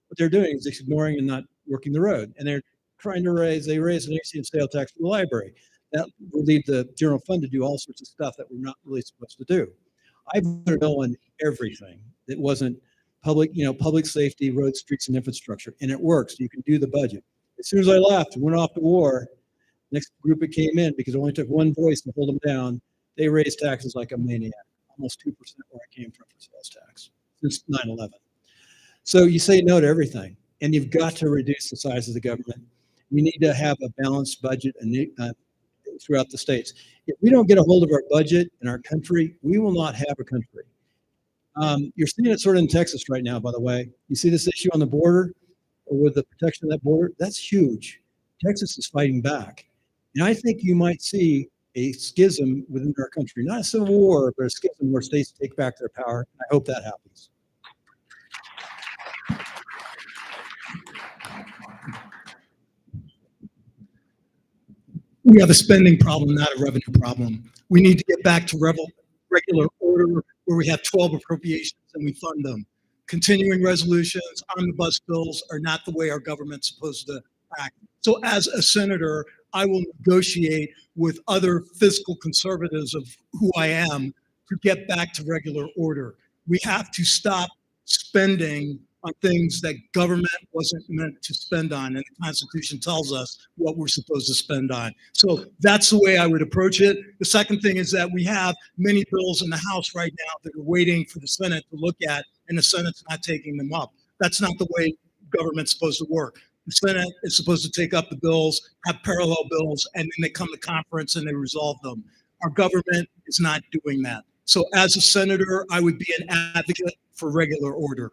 What they're doing is just ignoring and not working the road. And they're trying to raise an 8-cent sales tax for the library. That will leave the general fund to do all sorts of stuff that we're not really supposed to do. I voted no on everything that wasn't public, public safety, roads, streets, and infrastructure. And it works. You can do the budget. As soon as I left and went off to war, next group that came in, because it only took one voice to hold them down, they raised taxes like a maniac, almost 2% where I came from for sales tax since 9/11. So you say no to everything, and you've got to reduce the size of the government. We need to have a balanced budget throughout the states. If we don't get a hold of our budget in our country, we will not have a country. You're seeing it sort of in Texas right now, by the way. You see this issue on the border, or with the protection of that border? That's huge. Texas is fighting back. And I think you might see a schism within our country, not a civil war, but a schism where states take back their power. I hope that happens. We have a spending problem, not a revenue problem. We need to get back to regular order where we have 12 appropriations and we fund them. Continuing resolutions, omnibus bills are not the way our government's supposed to act. So as a senator, I will negotiate with other fiscal conservatives of who I am to get back to regular order. We have to stop spending on things that government wasn't meant to spend on, and the Constitution tells us what we're supposed to spend on. So that's the way I would approach it. The second thing is that we have many bills in the House right now that are waiting for the Senate to look at, and the Senate's not taking them up. That's not the way government's supposed to work. The Senate is supposed to take up the bills, have parallel bills, and then they come to conference and they resolve them. Our government is not doing that. So as a senator, I would be an advocate for regular order.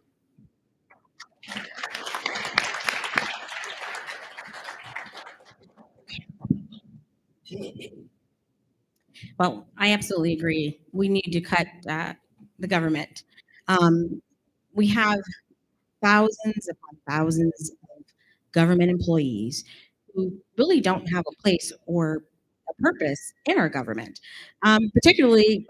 Well, I absolutely agree. We need to cut the government. We have thousands upon thousands of government employees who really don't have a place or a purpose in our government, particularly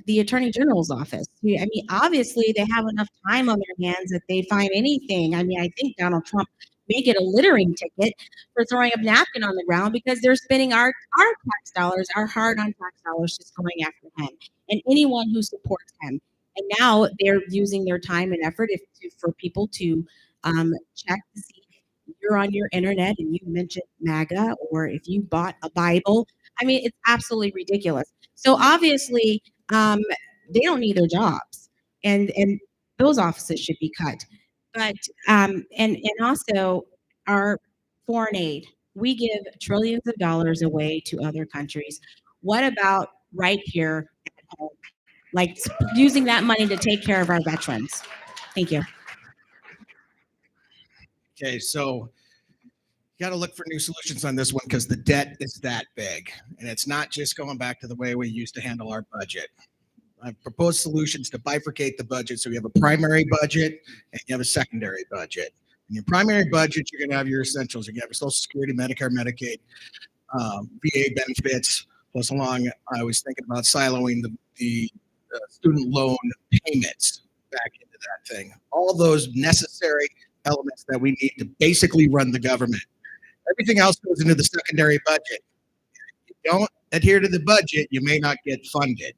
the Attorney General's office. I mean, obviously, they have enough time on their hands that they find anything. I mean, I think Donald Trump may get a littering ticket for throwing a napkin on the ground because they're spending our tax dollars, our hard-earned tax dollars, just going after him and anyone who supports him. And now they're using their time and effort for people to check to see if you're on your internet and you mentioned MAGA, or if you bought a Bible. I mean, it's absolutely ridiculous. So obviously, they don't need their jobs, and those offices should be cut. But and also our foreign aid. We give trillions of dollars away to other countries. What about right here at home? Like using that money to take care of our veterans. Thank you. Okay, so you got to look for new solutions on this one because the debt is that big. And it's not just going back to the way we used to handle our budget. I've proposed solutions to bifurcate the budget so you have a primary budget and you have a secondary budget. In your primary budget, you're going to have your essentials. You're going to have your Social Security, Medicare, Medicaid, VA benefits. Plus, I was thinking about siloing the student loan payments back into that thing. All those necessary elements that we need to basically run the government. Everything else goes into the secondary budget. If you don't adhere to the budget, you may not get funded.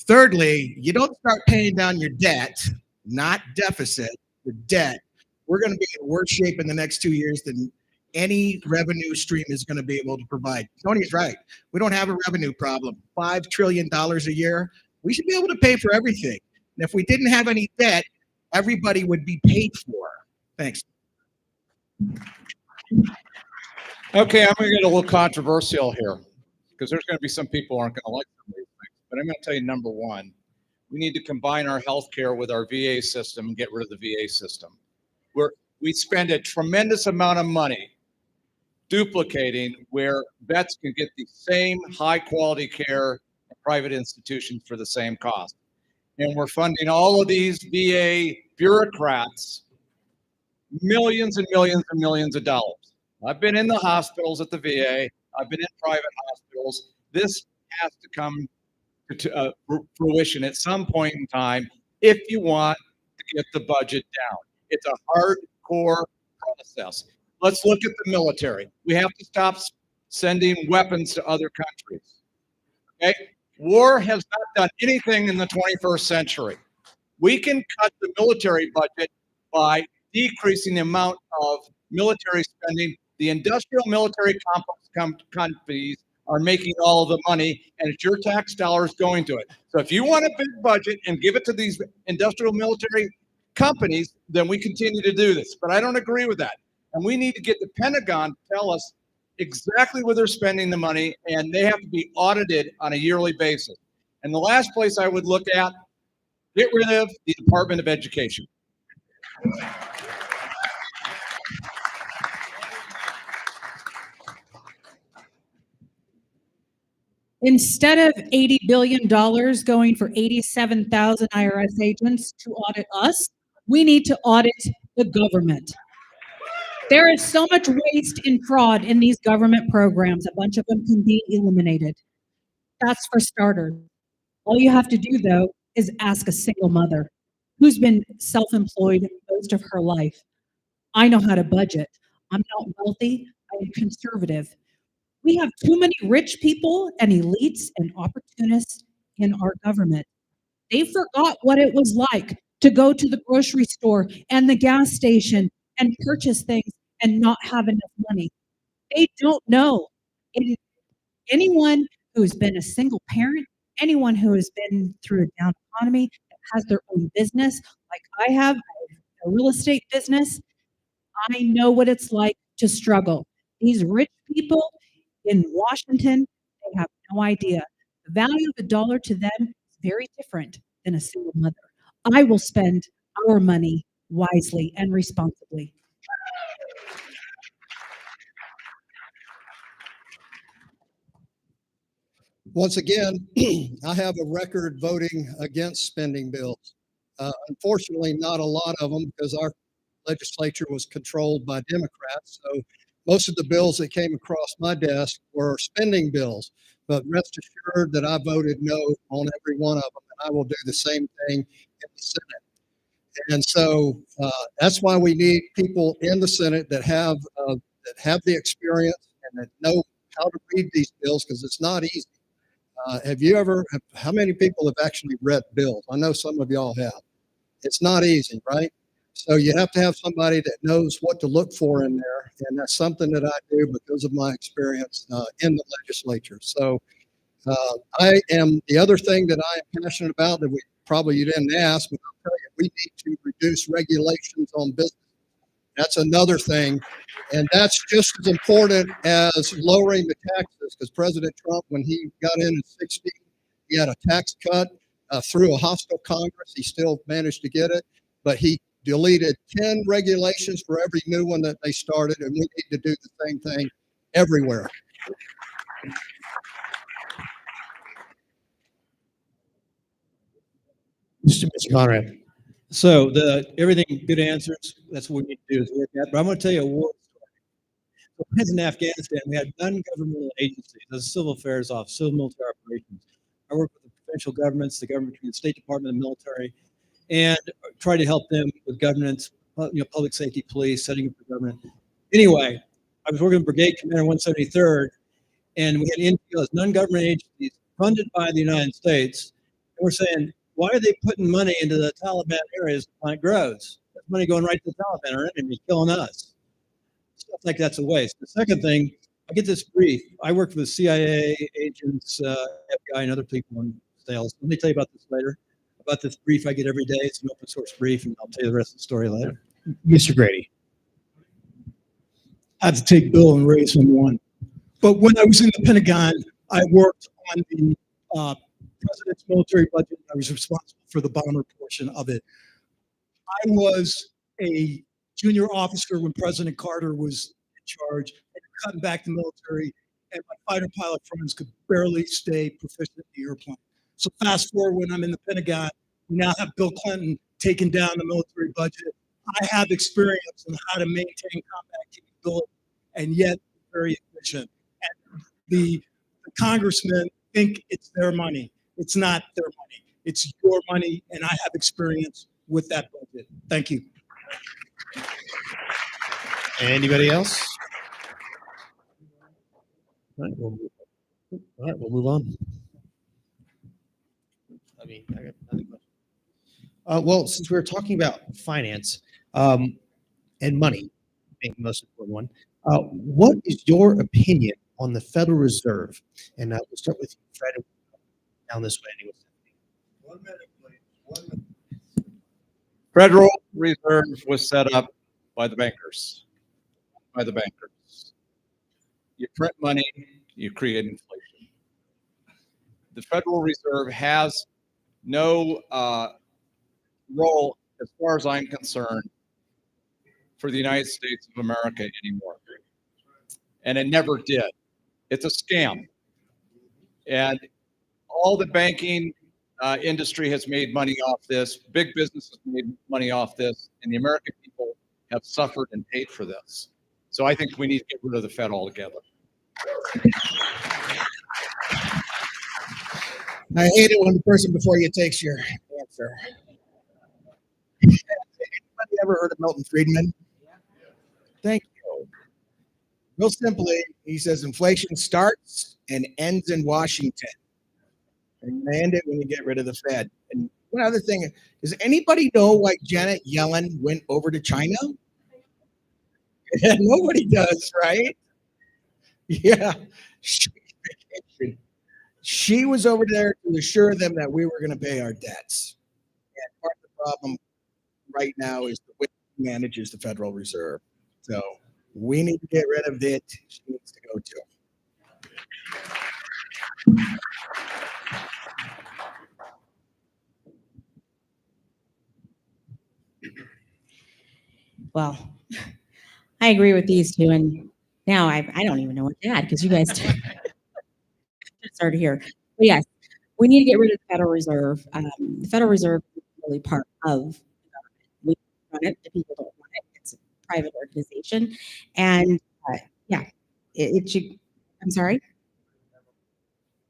Thirdly, you don't start paying down your debt, not deficit, the debt. We're going to be in worse shape in the next 2 years than any revenue stream is going to be able to provide. Tony's right. We don't have a revenue problem. $5 trillion a year. We should be able to pay for everything. And if we didn't have any debt, everybody would be paid for. Thanks. Okay, I'm going to get a little controversial here because there's going to be some people who aren't going to like some of these things. But I'm going to tell you, number one, we need to combine our health care with our VA system and get rid of the VA system. We spend a tremendous amount of money duplicating where vets can get the same high quality care in private institutions for the same cost. And we're funding all of these VA bureaucrats millions and millions and millions of dollars. I've been in the hospitals at the VA. I've been in private hospitals. This has to come to fruition at some point in time if you want to get the budget down. It's a hardcore process. Let's look at the military. We have to stop sending weapons to other countries. Okay? War has not done anything in the 21st century. We can cut the military budget by decreasing the amount of military spending. The industrial military companies are making all of the money, and it's your tax dollars going to it. So if you want a big budget and give it to these industrial military companies, then we continue to do this. But I don't agree with that. And we need to get the Pentagon to tell us exactly where they're spending the money, and they have to be audited on a yearly basis. And the last place I would look at, get rid of the Department of Education. Instead of $80 billion going for 87,000 IRS agents to audit us, we need to audit the government. There is so much waste and fraud in these government programs. A bunch of them can be eliminated. That's for starters. All you have to do, though, is ask a single mother who's been self-employed most of her life. I know how to budget. I'm not wealthy. I'm conservative. We have too many rich people and elites and opportunists in our government. They forgot what it was like to go to the grocery store and the gas station and purchase things and not have enough money. They don't know. Anyone who has been a single parent, anyone who has been through a down economy, that has their own business, like I have a real estate business, I know what it's like to struggle. These rich people in Washington, they have no idea. The value of a dollar to them is very different than a single mother. I will spend our money wisely and responsibly. Once again, I have a record voting against spending bills. Unfortunately, not a lot of them because our legislature was controlled by Democrats. So most of the bills that came across my desk were spending bills. But rest assured that I voted no on every one of them, and I will do the same thing in the Senate. And so that's why we need people in the Senate that have the experience and that know how to read these bills, because it's not easy. How many people have actually read bills? I know some of y'all have. It's not easy, right? So you have to have somebody that knows what to look for in there. And that's something that I do because of my experience in the legislature. So the other thing that I am passionate about that you didn't ask, but I'll tell you, we need to reduce regulations on business. That's another thing. And that's just as important as lowering the taxes, because President Trump, when he got in 2016, he had a tax cut through a hostile Congress. He still managed to get it, but he deleted 10 regulations for every new one that they started, and we need to do the same thing everywhere. Mr. Conrad. So everything, good answers. That's what we need to do is work at. But I'm going to tell you a war story. So when I was in Afghanistan, we had non-governmental agencies, the Civil Affairs Office, Civil Military Operations. I worked with the provincial governments, the government between the State Department and the military, and tried to help them with governance, public safety, police, setting up the government. Anyway, I was working with Brigade Commander 173rd, and we had NGOs, non-government agencies funded by the United States, and we're saying, why are they putting money into the Taliban areas when it grows? That's money going right to the Taliban, our enemy, killing us. stuff like that's a waste. The second thing, I get this brief. I work for the CIA agents, FBI, and other people in sales. Let me tell you about this later. About this brief I get every day. It's an open source brief, and I'll tell you the rest of the story later. Mr. Grady. I had to take Bill and raise him one. But when I was in the Pentagon, I worked on the president's military budget. I was responsible for the bomber portion of it. I was a junior officer when President Carter was in charge, and cutting back the military, and my fighter pilot friends could barely stay proficient in the airplane. So fast forward when I'm in the Pentagon, we now have Bill Clinton taking down the military budget. I have experience in how to maintain combat capability and yet very efficient. And the congressmen think it's their money. It's not their money. It's your money, and I have experience with that budget. Thank you. Anybody else? All right, we'll move on. I mean, I got another question. Well, since we were talking about finance and money, being the most important one, what is your opinion on the Federal Reserve? And we'll start with you, Fred, and down this way. Anyway. 1 minute, please. 1 minute. Federal Reserve was set up by the bankers. You print money, you create inflation. The Federal Reserve has no role, as far as I'm concerned, for the United States of America anymore. And it never did. It's a scam. And all the banking industry has made money off this. Big business has made money off this. And the American people have suffered and paid for this. So I think we need to get rid of the Fed altogether. I hate it when the person before you takes your answer. Anybody ever heard of Milton Friedman? Thank you. Real simply, he says inflation starts and ends in Washington. And you end it when you get rid of the Fed. And one other thing, does anybody know why Janet Yellen went over to China? Nobody does, right? Yeah. She was over there to assure them that we were going to pay our debts. And part of the problem right now is the way she manages the Federal Reserve. So we need to get rid of it. She needs to go too. Well, I agree with these two, and now I don't even know what to add because you guys started here. But yes, we need to get rid of the Federal Reserve. The Federal Reserve is really part of the government. We run it. The people don't want it. It's a private organization, and yeah, it should. I'm sorry.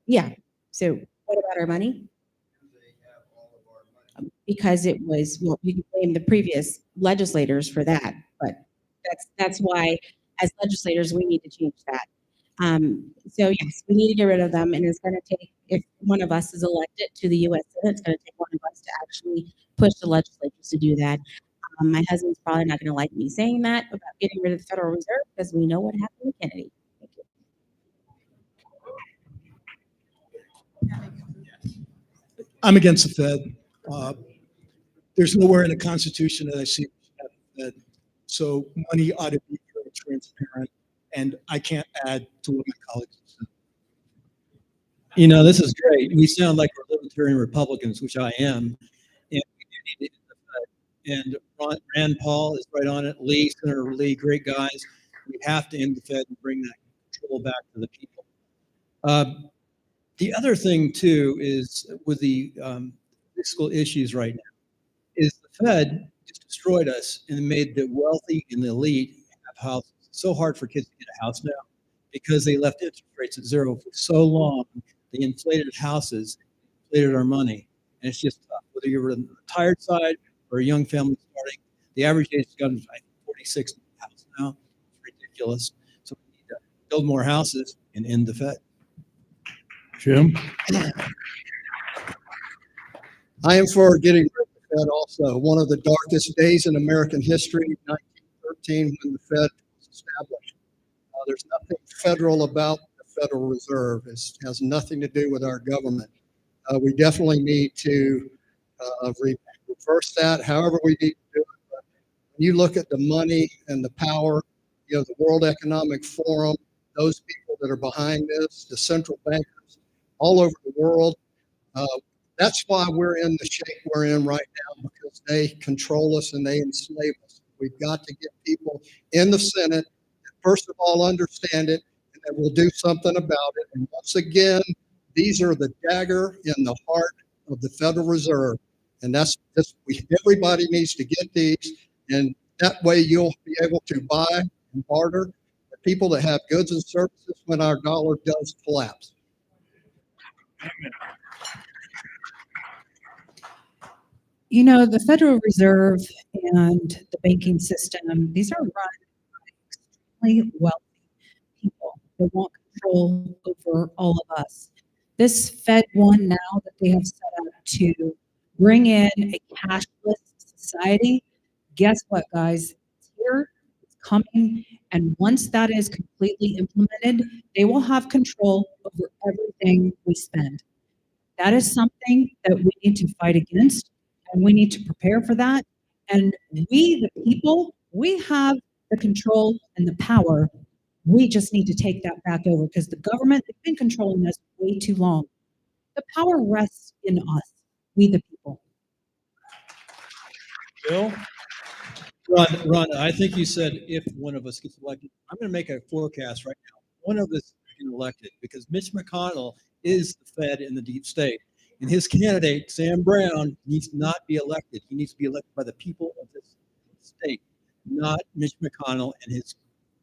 Yeah. So what about our money? Because it was, well, you can blame the previous legislators for that, but that's why, as legislators, we need to change that. So yes, we need to get rid of them, and it's going to take, if one of us is elected to the U.S. Senate, it's going to take one of us to actually push the legislatures to do that. My husband's probably not going to like me saying that about getting rid of the Federal Reserve because we know what happened with Kennedy. Thank you. I'm against the Fed. There's nowhere in the Constitution that I see the Fed. So money ought to be very transparent, and I can't add to what my colleagues have said. You know, this is great. We sound like we're libertarian Republicans, which I am. And we need to end the Fed. And Rand Paul is right on it. Senator Lee, great guys. We have to end the Fed and bring that control back to the people. The other thing, too, is with the fiscal issues right now, is the Fed just destroyed us and made the wealthy and the elite have houses. It's so hard for kids to get a house now because they left interest rates at zero for so long. They inflated houses, inflated our money, and it's just tough. Whether you're on the retired side or a young family starting, the average age has gotten to 46 house now. It's ridiculous. So we need to build more houses and end the Fed. Jim? I am for getting rid of the Fed also. One of the darkest days in American history, 1913, when the Fed was established. There's nothing federal about the Federal Reserve. It has nothing to do with our government. We definitely need to reverse that, however we need to do it. But when you look at the money and the power, the World Economic Forum, those people that are behind this, the central bankers all over the world, that's why we're in the shape we're in right now, because they control us and they enslave us. We've got to get people in the Senate that first of all understand it and that will do something about it. And once again, these are the dagger in the heart of the Federal Reserve. And everybody needs to get these. And that way you'll be able to buy and barter the people that have goods and services when our dollar does collapse. You know, the Federal Reserve and the banking system, these are run by extremely wealthy people that want control over all of us. This Fed one now that they have set up to bring in a cashless society, guess what, guys? It's here, it's coming, and once that is completely implemented, they will have control over everything we spend. That is something that we need to fight against, and we need to prepare for that. And we, the people, we have the control and the power. We just need to take that back over because the government has been controlling us way too long. The power rests in us, we the people. Bill? Ron, I think you said if one of us gets elected. I'm going to make a forecast right now. One of us get elected because Mitch McConnell is the Fed in the deep state. And his candidate, Sam Brown, needs to not be elected. He needs to be elected by the people of this state, not Mitch McConnell and his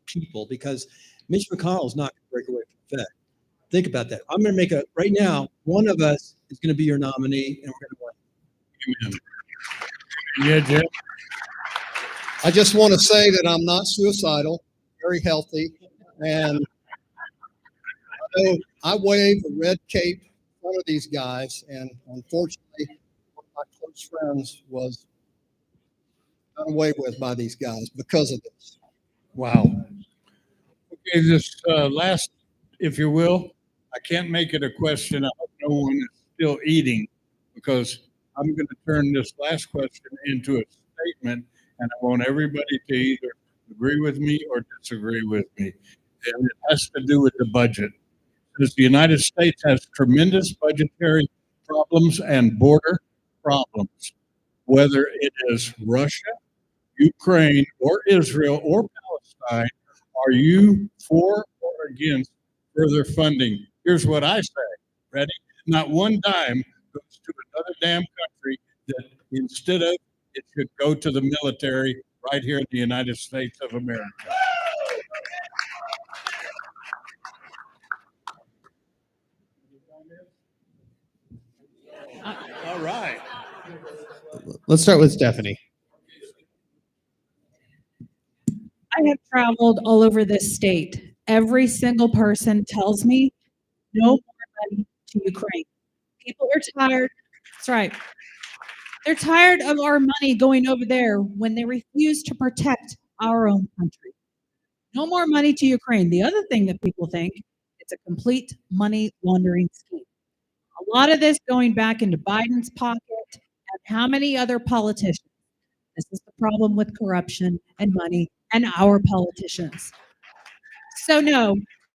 people, because Mitch McConnell is not going to break away from the Fed. Think about that. I'm going to make right now, one of us is going to be your nominee, and we're going to win. Yeah, Jeff. I just want to say that I'm not suicidal, very healthy, and I wave a red cape in front of these guys, and unfortunately, one of my close friends was done away with by these guys because of this. Wow. Okay, this last, if you will, I can't make it a question. I hope no one is still eating because I'm going to turn this last question into a statement, and I want everybody to either agree with me or disagree with me. And it has to do with the budget. Because the United States has tremendous budgetary problems and border problems, whether it is Russia, Ukraine, or Israel, or Palestine. Are you for or against further funding? Here's what I say. Ready? Not one dime goes to another damn country that instead of it should go to the military right here in the United States of America. All right. Let's start with Stephanie. I have traveled all over this state. Every single person tells me no more money to Ukraine. People are tired. That's right. They're tired of our money going over there when they refuse to protect our own country. No more money to Ukraine. The other thing that people think, it's a complete money laundering scheme. A lot of this going back into Biden's pocket and how many other politicians. This is the problem with corruption and money and our politicians. So no,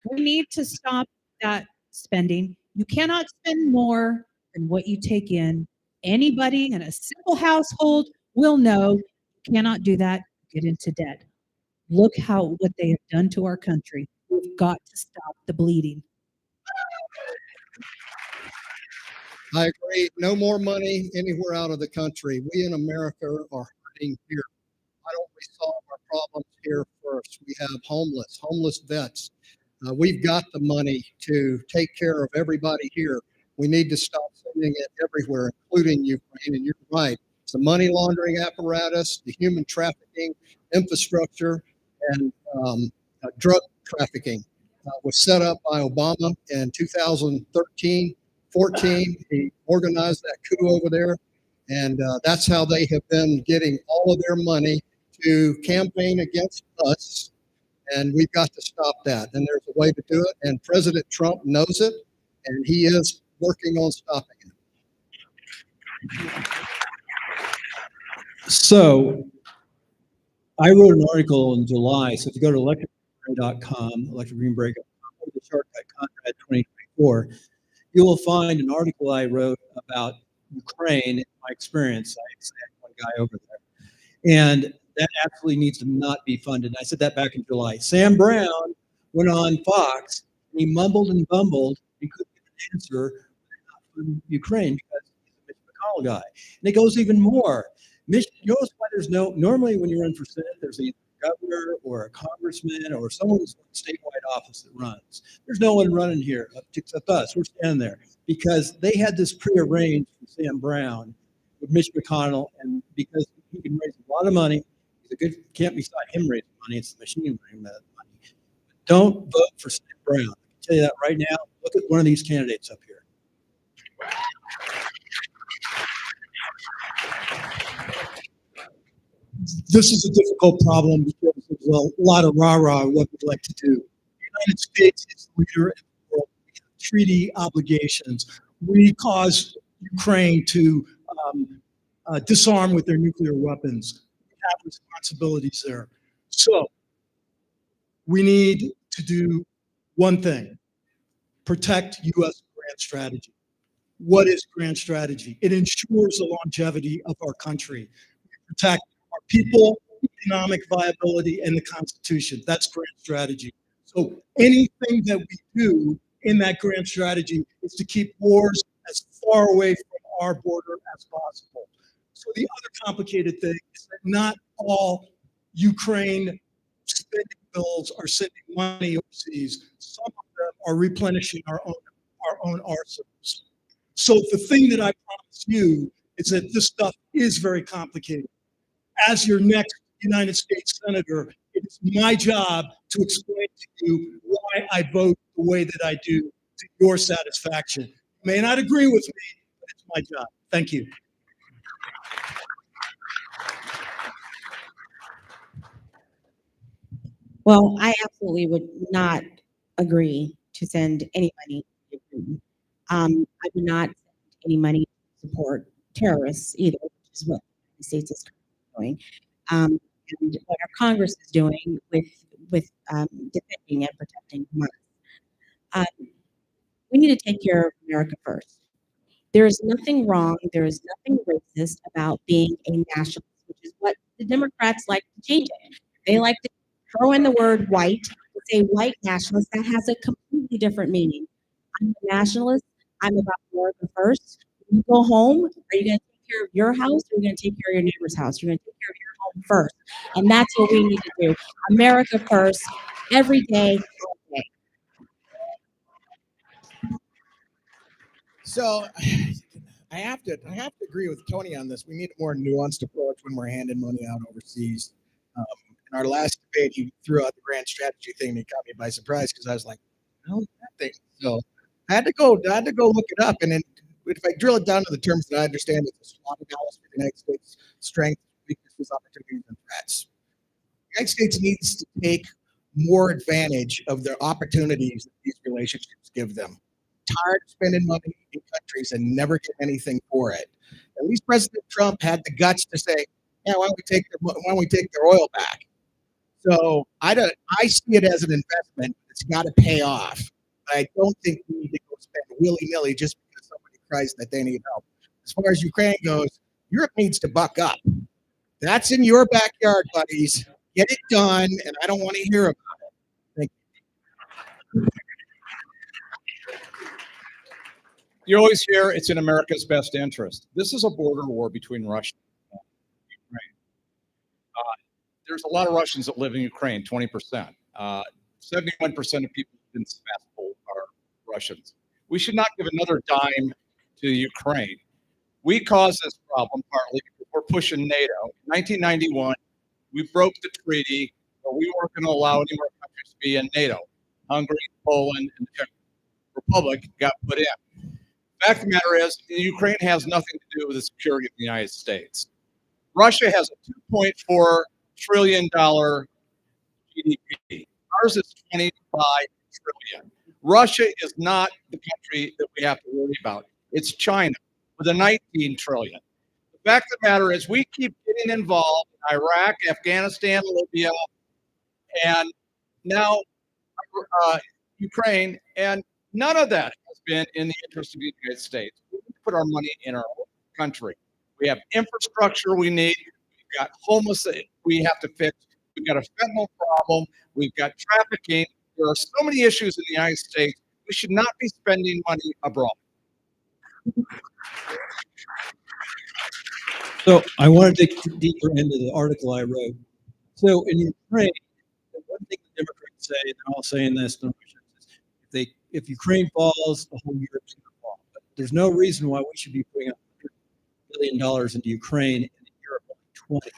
we need to stop that spending. You cannot spend more than what you take in. Anybody in a simple household will know you cannot do that, get into debt. Look what they have done to our country. We've got to stop the bleeding. I agree. No more money anywhere out of the country. We in America are hurting here. Why don't we solve our problems here first? We have homeless vets. We've got the money to take care of everybody here. We need to stop sending it everywhere, including Ukraine. And you're right. It's the money laundering apparatus, the human trafficking infrastructure, and drug trafficking was set up by Obama in 2013. 14, he organized that coup over there, and that's how they have been getting all of their money to campaign against us And we've got to stop that. And there's a way to do it. And President Trump knows it, and he is working on stopping it. So I wrote an article in July. So if you go to electricgreenbreak.com, electricgreenbreak.com, go to the shortcut Conrad 2024, you will find an article I wrote about Ukraine, my experience. I had one guy over there. And that absolutely needs to not be funded. I said that back in July. Sam Brown went on Fox, and he mumbled and bumbled. He couldn't get an answer from Ukraine because he's a Mitch McConnell guy. And it goes even more. You notice why there's normally when you run for Senate, there's either a governor or a congressman or someone who's in a statewide office that runs. There's no one running here except us. We're standing there because they had this prearranged for Sam Brown with Mitch McConnell, and because he can raise a lot of money, can't be side him raising money, it's the machine raising that money. Don't vote for Sam Brown. I can tell you that right now. Look at one of these candidates up here. This is a difficult problem because there's a lot of rah-rah what we'd like to do. The United States is the leader in the world. We have treaty obligations. We caused Ukraine to disarm with their nuclear weapons. We have responsibilities there. So we need to do one thing, protect U.S. grand strategy. What is grand strategy? It ensures the longevity of our country. We protect our people, economic viability, and the Constitution. That's grand strategy. So anything that we do in that grand strategy is to keep wars as far away from our border as possible. So the other complicated thing is that not all Ukraine spending bills are sending money overseas. Some of them are replenishing our own arsenals. So the thing that I promise you is that this stuff is very complicated. As your next United States Senator, it is my job to explain to you why I vote the way that I do to your satisfaction. You may not agree with me, but it's my job. Thank you. Well, I absolutely would not agree to send any money to Ukraine. I would not send any money to support terrorists either, which is what the United States is doing. And what our Congress is doing with defending and protecting us. We need to take care of America first. There is nothing wrong, there is nothing racist about being a nationalist, which is what the Democrats like to change it. They like to throw in the word white, to say white nationalist. That has a completely different meaning. I'm a nationalist. I'm about America first. When you go home, are you going to take care of your house or are you going to take care of your neighbor's house? You're going to take care of your home first. And that's what we need to do. America first, every day, all day. So I have to agree with Tony on this. We need a more nuanced approach when we're handing money out overseas. In our last debate, he threw out the grand strategy thing, and he caught me by surprise because I was like, "No, that thing." So I had to go look it up, and then if I drill it down to the terms that I understand, it's a SWOT analysis for the United States: strengths, weaknesses, opportunities, and threats. The United States needs to take more advantage of the opportunities that these relationships give them. Tired of spending money in countries and never get anything for it. At least President Trump had the guts to say, "Yeah, why don't we take their oil back?" So I see it as an investment. It's got to pay off. I don't think we need to go spend willy-nilly just because somebody cries that they need help. As far as Ukraine goes, Europe needs to buck up. That's in your backyard, buddies. Get it done, and I don't want to hear about it. Thank you. You always hear it's in America's best interest. This is a border war between Russia and Ukraine. There's a lot of Russians that live in Ukraine, 20%. 71% of people in Fiscal are Russians. We should not give another dime to Ukraine. We caused this problem partly because we're pushing NATO. In 1991, we broke the treaty, but we weren't going to allow any more countries to be in NATO. Hungary, Poland, and the Czech Republic got put in. The fact of the matter is, Ukraine has nothing to do with the security of the United States. Russia has a $2.4 trillion GDP. Ours is 25 trillion. Russia is not the country that we have to worry about. It's China with a 19 trillion. The fact of the matter is we keep getting involved in Iraq, Afghanistan, Libya, and now Ukraine, and none of that has been in the interest of the United States. We need to put our money in our own country. We have infrastructure we need. We've got homeless that we have to fix. We've got a fentanyl problem. We've got trafficking. There are so many issues in the United States. We should not be spending money abroad. So I want to dig deeper into the article I wrote. So in Ukraine, the one thing the Democrats say, and they're all saying this, if Ukraine falls, the whole Europe's going to fall. But there's no reason why we should be putting $100 billion into Ukraine and Europe only 20.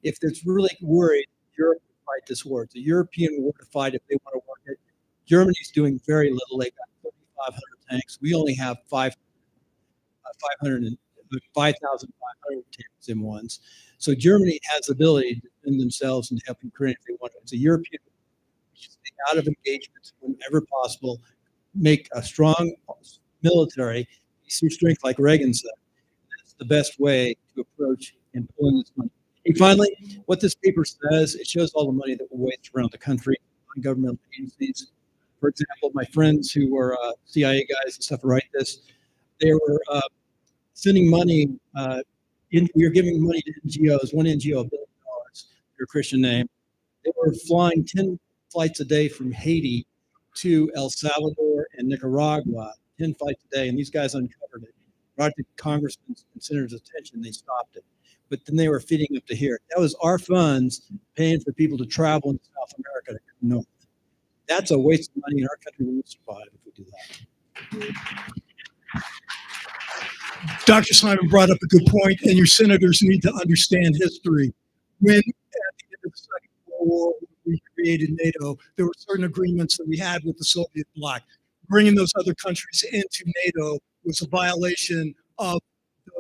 If it's really worried, Europe would fight this war. It's a European war to fight if they want to work it. Germany's doing very little. They got 3,500 tanks. We only have 5,500 tanks in ones. So Germany has the ability to defend themselves and help Ukraine if they want to. It's a European stay out of engagements whenever possible, make a strong military, through strength like Reagan said. That's the best way to approach and pull in this money. And finally, what this paper says, it shows all the money that will waste around the country on governmental agencies. For example, my friends who were CIA guys and stuff who write this, they were sending money, we were giving money to NGOs, one NGO, $1 billion, their Christian name. They were flying 10 flights a day from Haiti to El Salvador and Nicaragua, 10 flights a day, and these guys uncovered it. Brought it to congressmen and senators' attention, they stopped it. But then they were feeding up to here. That was our funds paying for people to travel in South America to come north. That's a waste of money, and our country won't survive if we do that. Dr. Simon brought up a good point, and your senators need to understand history. When at the end of the Second World War, we created NATO, there were certain agreements that we had with the Soviet bloc. Bringing those other countries into NATO was a violation of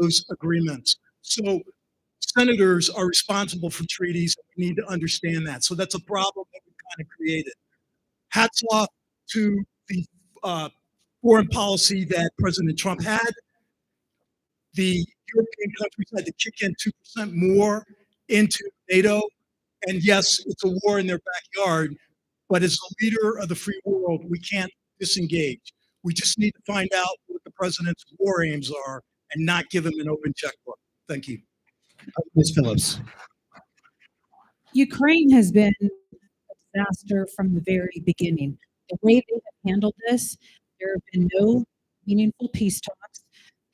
those agreements. So senators are responsible for treaties, and we need to understand that. So that's a problem that we kind of created. Hats off to the foreign policy that President Trump had. The European countries had to kick in 2% more into NATO. And yes, it's a war in their backyard, but as the leader of the free world, we can't disengage. We just need to find out what the president's war aims are and not give him an open checkbook. Thank you. Ms. Phillips. Ukraine has been a disaster from the very beginning. The way they have handled this, there have been no meaningful peace talks.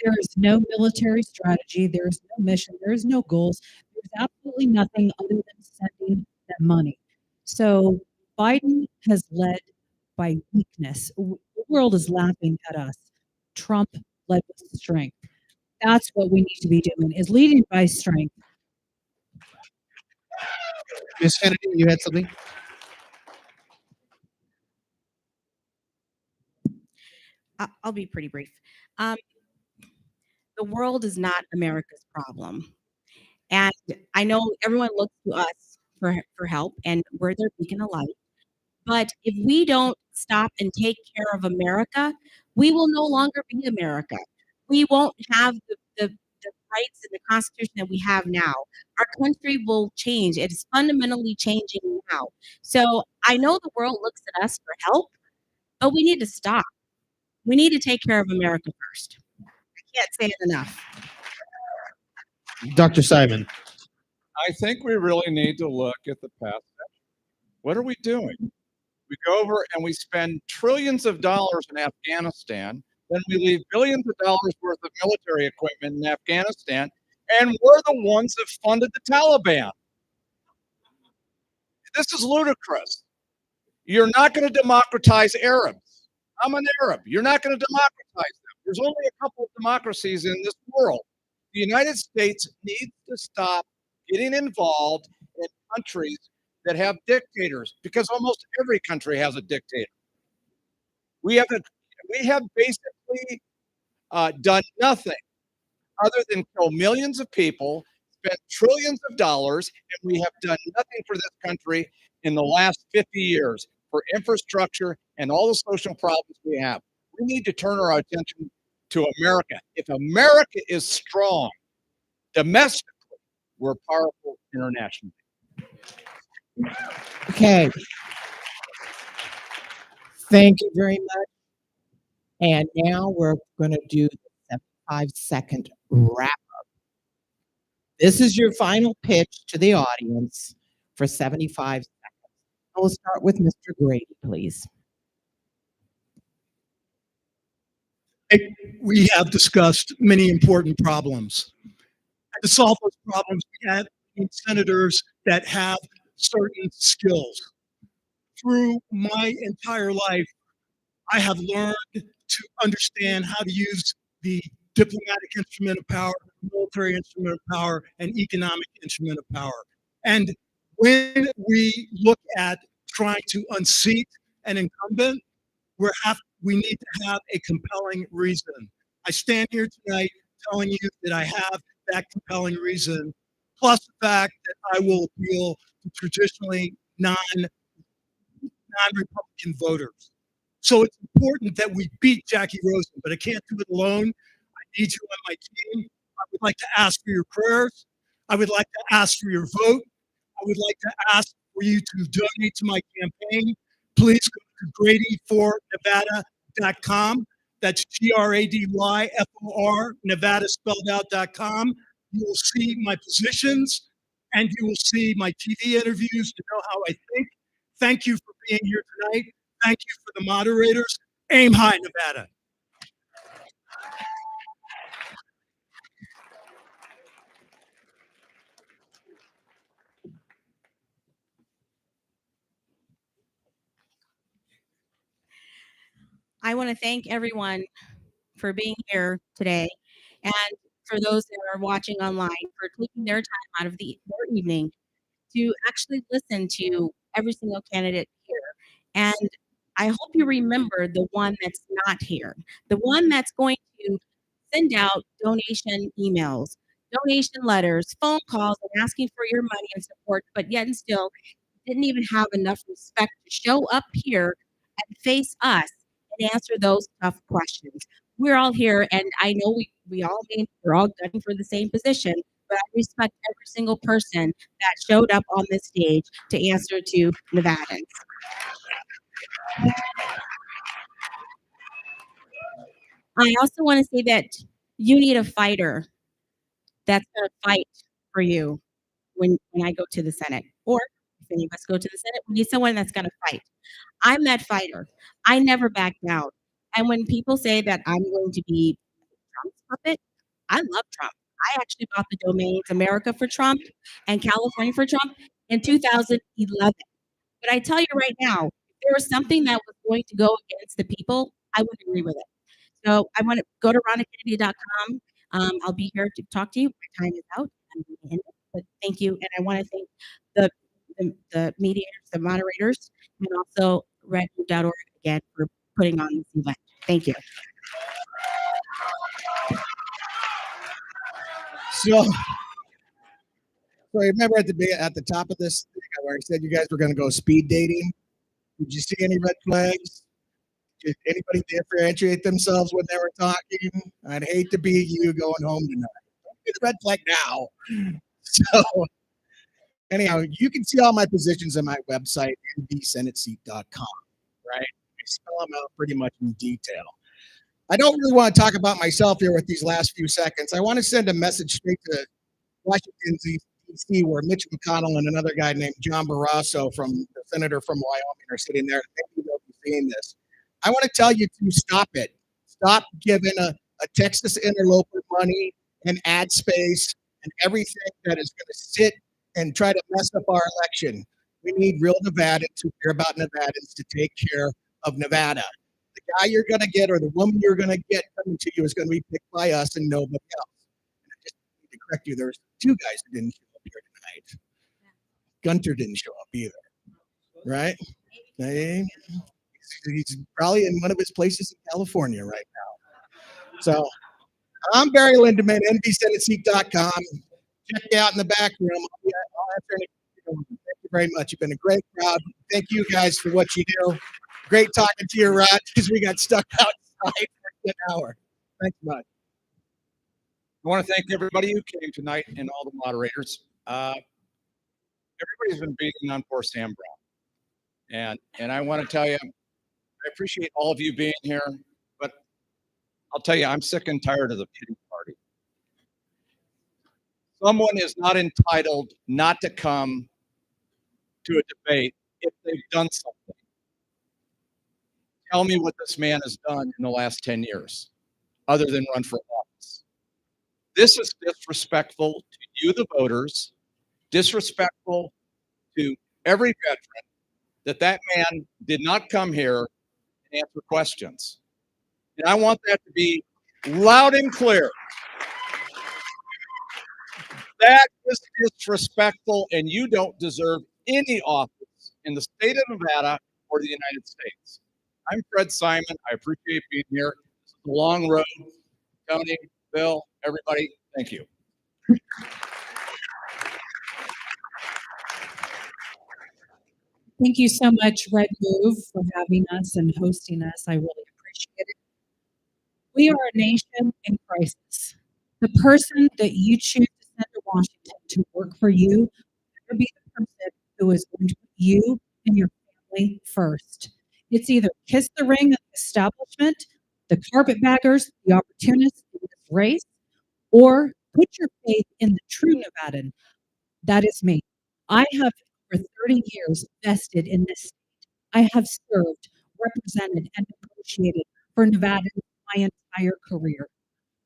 There is no military strategy. There is no mission. There is no goals. There's absolutely nothing other than sending them money. So Biden has led by weakness. The world is laughing at us. Trump led with strength. That's what we need to be doing, is leading by strength. Ms. Kennedy, you had something? I'll be pretty brief. The world is not America's problem. And I know everyone looks to us for help, and we're their beacon of light. But if we don't stop and take care of America, we will no longer be America. We won't have the rights and the Constitution that we have now. Our country will change. It is fundamentally changing now. So I know the world looks at us for help, but we need to stop. We need to take care of America first. I can't say it enough. Dr. Simon. I think we really need to look at the past. What are we doing? We go over and we spend trillions of dollars in Afghanistan, then we leave billions of dollars worth of military equipment in Afghanistan, and we're the ones that funded the Taliban. This is ludicrous. You're not going to democratize Arabs. I'm an Arab. You're not going to democratize them. There's only a couple of democracies in this world. The United States needs to stop getting involved in countries that have dictators, because almost every country has a dictator. We have basically done nothing other than kill millions of people, spent trillions of dollars, and we have done nothing for this country in the last 50 years. for infrastructure and all the social problems we have. We need to turn our attention to America. If America is strong domestically, we're powerful internationally. Okay. Thank you very much. And now we're going to do the 75-second wrap up. This is your final pitch to the audience for 75 seconds. We'll start with Mr. Grady, please. We have discussed many important problems. And to solve those problems, we need senators that have certain skills. Through my entire life, I have learned to understand how to use the diplomatic instrument of power, military instrument of power, and economic instrument of power. And when we look at trying to unseat an incumbent, we need to have a compelling reason. I stand here tonight telling you that I have that compelling reason, plus the fact that I will appeal to traditionally non-Republican voters. So it's important that we beat Jackie Rosen, but I can't do it alone. I need you on my team. I would like to ask for your prayers. I would like to ask for your vote. I would like to ask for you to donate to my campaign. Please go to GradyForNevada.com. That's GradyFor Nevada spelled out.com. You will see my positions and you will see my TV interviews to know how I think. Thank you for being here tonight. Thank you for the moderators. Aim high, Nevada. I want to thank everyone for being here today, and for those that are watching online for taking their time out of their evening to actually listen to every single candidate here. And I hope you remember the one that's not here, the one that's going to send out donation emails, donation letters, phone calls, and asking for your money and support, but yet and still didn't even have enough respect to show up here and face us and answer those tough questions. We're all here, and I know we're all gunning for the same position, but I respect every single person that showed up on this stage to answer to Nevadans. I also want to say that you need a fighter that's going to fight for you when I go to the Senate, or if any of us go to the Senate, we need someone that's going to fight. I'm that fighter. I never back down. And when people say that I'm going to be Trump's puppet, I love Trump. I actually bought the domains America for Trump and California for Trump in 2011. But I tell you right now, if there was something that was going to go against the people, I would agree with it. So I want to go to RondaKennedy.com. I'll be here to talk to you. My time is out. I'm going to end it. But thank you. And I want to thank the mediators, the moderators, and also redmove.org again for putting on this event. Thank you. So remember at the top of this thing where I said you guys were going to go speed dating? Did you see any red flags? Did anybody differentiate themselves when they were talking? I'd hate to be you going home tonight. Don't be the red flag now. So anyhow, you can see all my positions on my website, nvsenateseat.com, right? I spell them out pretty much in detail. I don't really want to talk about myself here with these last few seconds. I want to send a message straight to Washington, D.C., where Mitch McConnell and another guy named John Barrasso, from the senator from Wyoming, are sitting there. Maybe they'll be seeing this. I want to tell you to stop it. Stop giving a Texas interloper money and ad space and everything that is going to sit and try to mess up our election. We need real Nevadans who care about Nevadans to take care of Nevada. The guy you're going to get or the woman you're going to get coming to you is going to be picked by us and nobody else. And I just need to correct you. There's two guys who didn't show up here tonight. Gunter didn't show up either, right? He's probably in one of his places in California right now. So I'm Barry Lindeman, nvsenateseat.com. Check me out in the back room. I'll answer any questions. Thank you very much. very much. You've been a great crowd. Thank you guys for what you do. Great talking to you, Rod, because we got stuck outside for an hour. Thanks much. I want to thank everybody who came tonight and all the moderators. Everybody's been beating on poor Sam Brown. And I want to tell you, I appreciate all of you being here, but I'll tell you, I'm sick and tired of the pity party. Someone is not entitled not to come to a debate if they've done something. Tell me what this man has done in the last 10 years, other than run for office. This is disrespectful to you, the voters, disrespectful to every veteran that man did not come here and answer questions. And I want that to be loud and clear. That is disrespectful, and you don't deserve any office in the state of Nevada or the United States. I'm Fred Simon. I appreciate being here. This is a long road. Tony, Bill, everybody, thank you. Thank you so much, Redmove, for having us and hosting us. I really appreciate it. We are a nation in crisis. The person that you choose to send to Washington to work for you better be the person who is going to put you and your family first. It's either kiss the ring of the establishment, the carpetbaggers, the opportunists in this race, or put your faith in the true Nevadan. That is me. I have for 30 years vested in this state. I have served, represented, and negotiated for Nevada my entire career.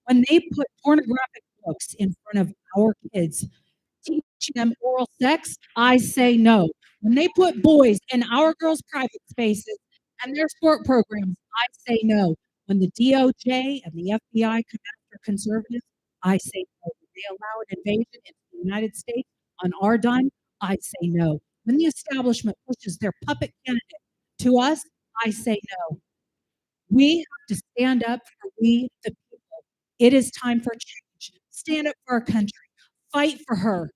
When they put pornographic books in front of our kids, teaching them oral sex, I say no. When they put boys in our girls' private spaces and their sport programs, I say no. When the DOJ and the FBI come after conservatives, I say no. When they allow an invasion into the United States on our dime, I say no. When the establishment pushes their puppet candidate to us, I say no. We have to stand up for we, the people. It is time for change. Stand up for our country. Fight for her.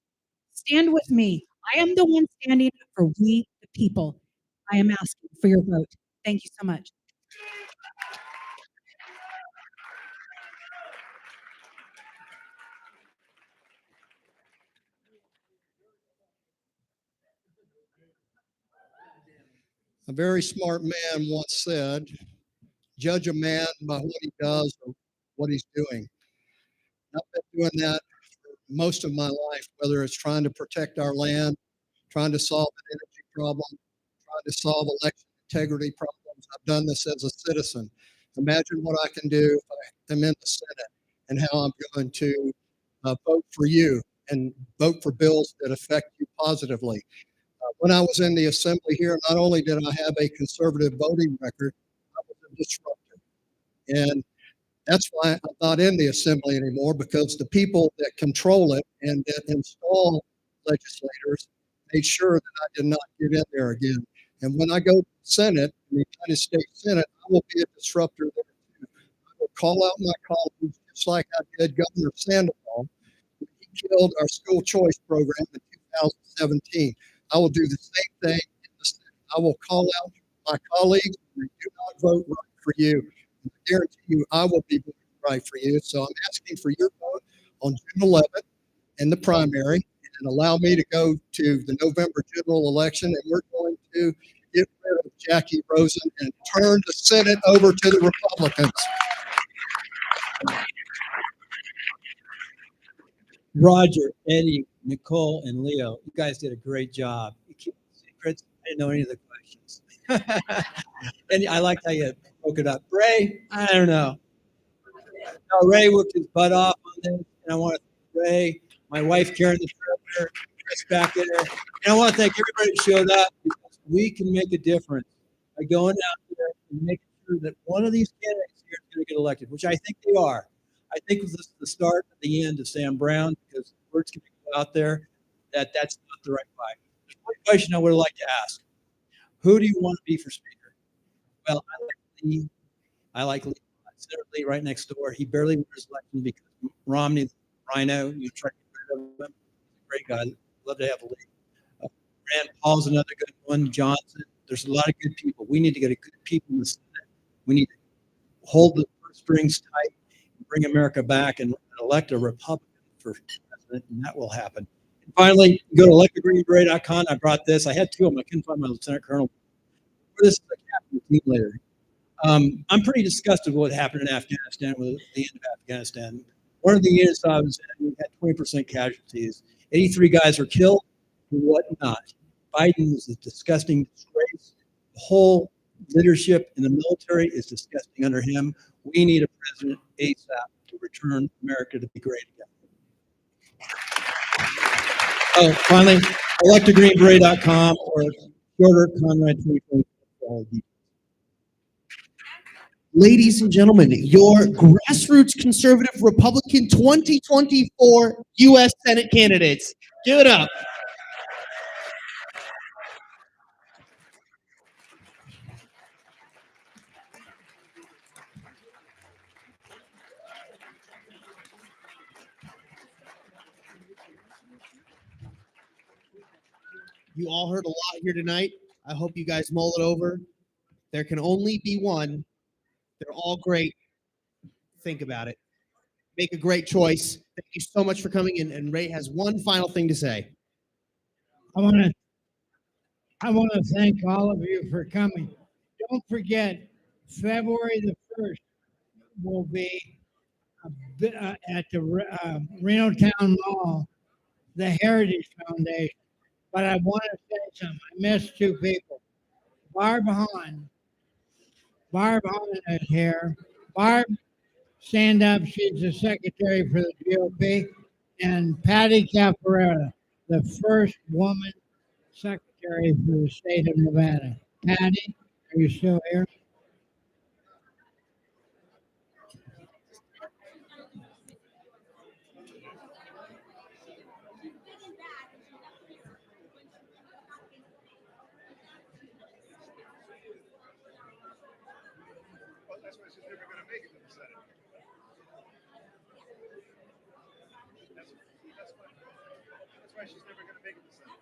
Stand with me. I am the one standing up for we, the people. I am asking for your vote. Thank you so much. A very smart man once said, judge a man by what he does or what he's doing. I've been doing that for most of my life, whether it's trying to protect our land, trying to solve an energy problem, trying to solve election integrity problems. I've done this as a citizen. Imagine what I can do if I am in the Senate and how I'm going to vote for you and vote for bills that affect you positively. When I was in the assembly here, not only did I have a conservative voting record, I was a disruptor. And that's why I'm not in the assembly anymore, because the people that control it and that install legislators made sure that I did not get in there again. And when I go to the Senate, the United States Senate, I will be a disruptor there too. I will call out my colleagues, just like I did Governor Sandoval. He killed our school choice program in 2017. I will do the same thing in the Senate. I will call out my colleagues when they do not vote right for you. And I guarantee you, I will be voting right for you. So I'm asking for your vote on June 11th in the primary, and allow me to go to the November general election. And we're going to get rid of Jackie Rosen and turn the Senate over to the Republicans. Roger, Eddie, Nicole, and Leo, you guys did a great job. You keep secrets. I didn't know any of the questions. And I liked how you broke it up. Ray, I don't know. No, Ray worked his butt off on this, and I want to thank Ray, my wife Karen, the treasurer, Kris back there. And I want to thank everybody who showed up, because we can make a difference by going out there and making sure that one of these candidates here is going to get elected, which I think they are. I think this is the start of the end of Sam Brown, because words can go out there that that's not the right fight. There's one question I would like to ask. Who do you want to be for speaker? Well, I like Lee. I like Lee. Senator Lee right next door. He barely won his election because Romney, Rhino, you tried to get rid of him. He's a great guy. Love to have Lee. Rand Paul's another good one. Johnson. There's a lot of good people. We need to get a good people in the Senate. We need to hold the purse strings tight, bring America back, and elect a Republican for president, and that will happen. And finally, go to electthegreenberet.com. I brought this. I had two of them. I couldn't find my lieutenant colonel. This is a captain team leader. I'm pretty disgusted with what happened in Afghanistan, with the end of Afghanistan. One of the units I was in, we had 20% casualties. 83 guys were killed and whatnot. Biden is a disgusting disgrace. The whole leadership in the military is disgusting under him. We need a president ASAP to return America to be great again. Oh, finally, electthegreenberet.com or shorter Conrad 2024. Ladies and gentlemen, your grassroots conservative Republican 2024 U.S. Senate candidates. Give it up. You all heard a lot here tonight. I hope you guys mull it over. There can only be one. They're all great. Think about it. Make a great choice. Thank you so much for coming in. And Ray has one final thing to say. I want to thank all of you for coming. Don't forget, February the 1st will be at the Reno Town Mall, the Heritage Foundation. But I want to say something. I missed two people. Barb Hahn. Barb Hahn is here. Barb, stand up. She's the secretary for the GOP. And Patty Caparetta, the first woman secretary for the state of Nevada. Patty, are you still here? That's why she's never going to make it to the Senate. That's why she's never going to make it to the Senate.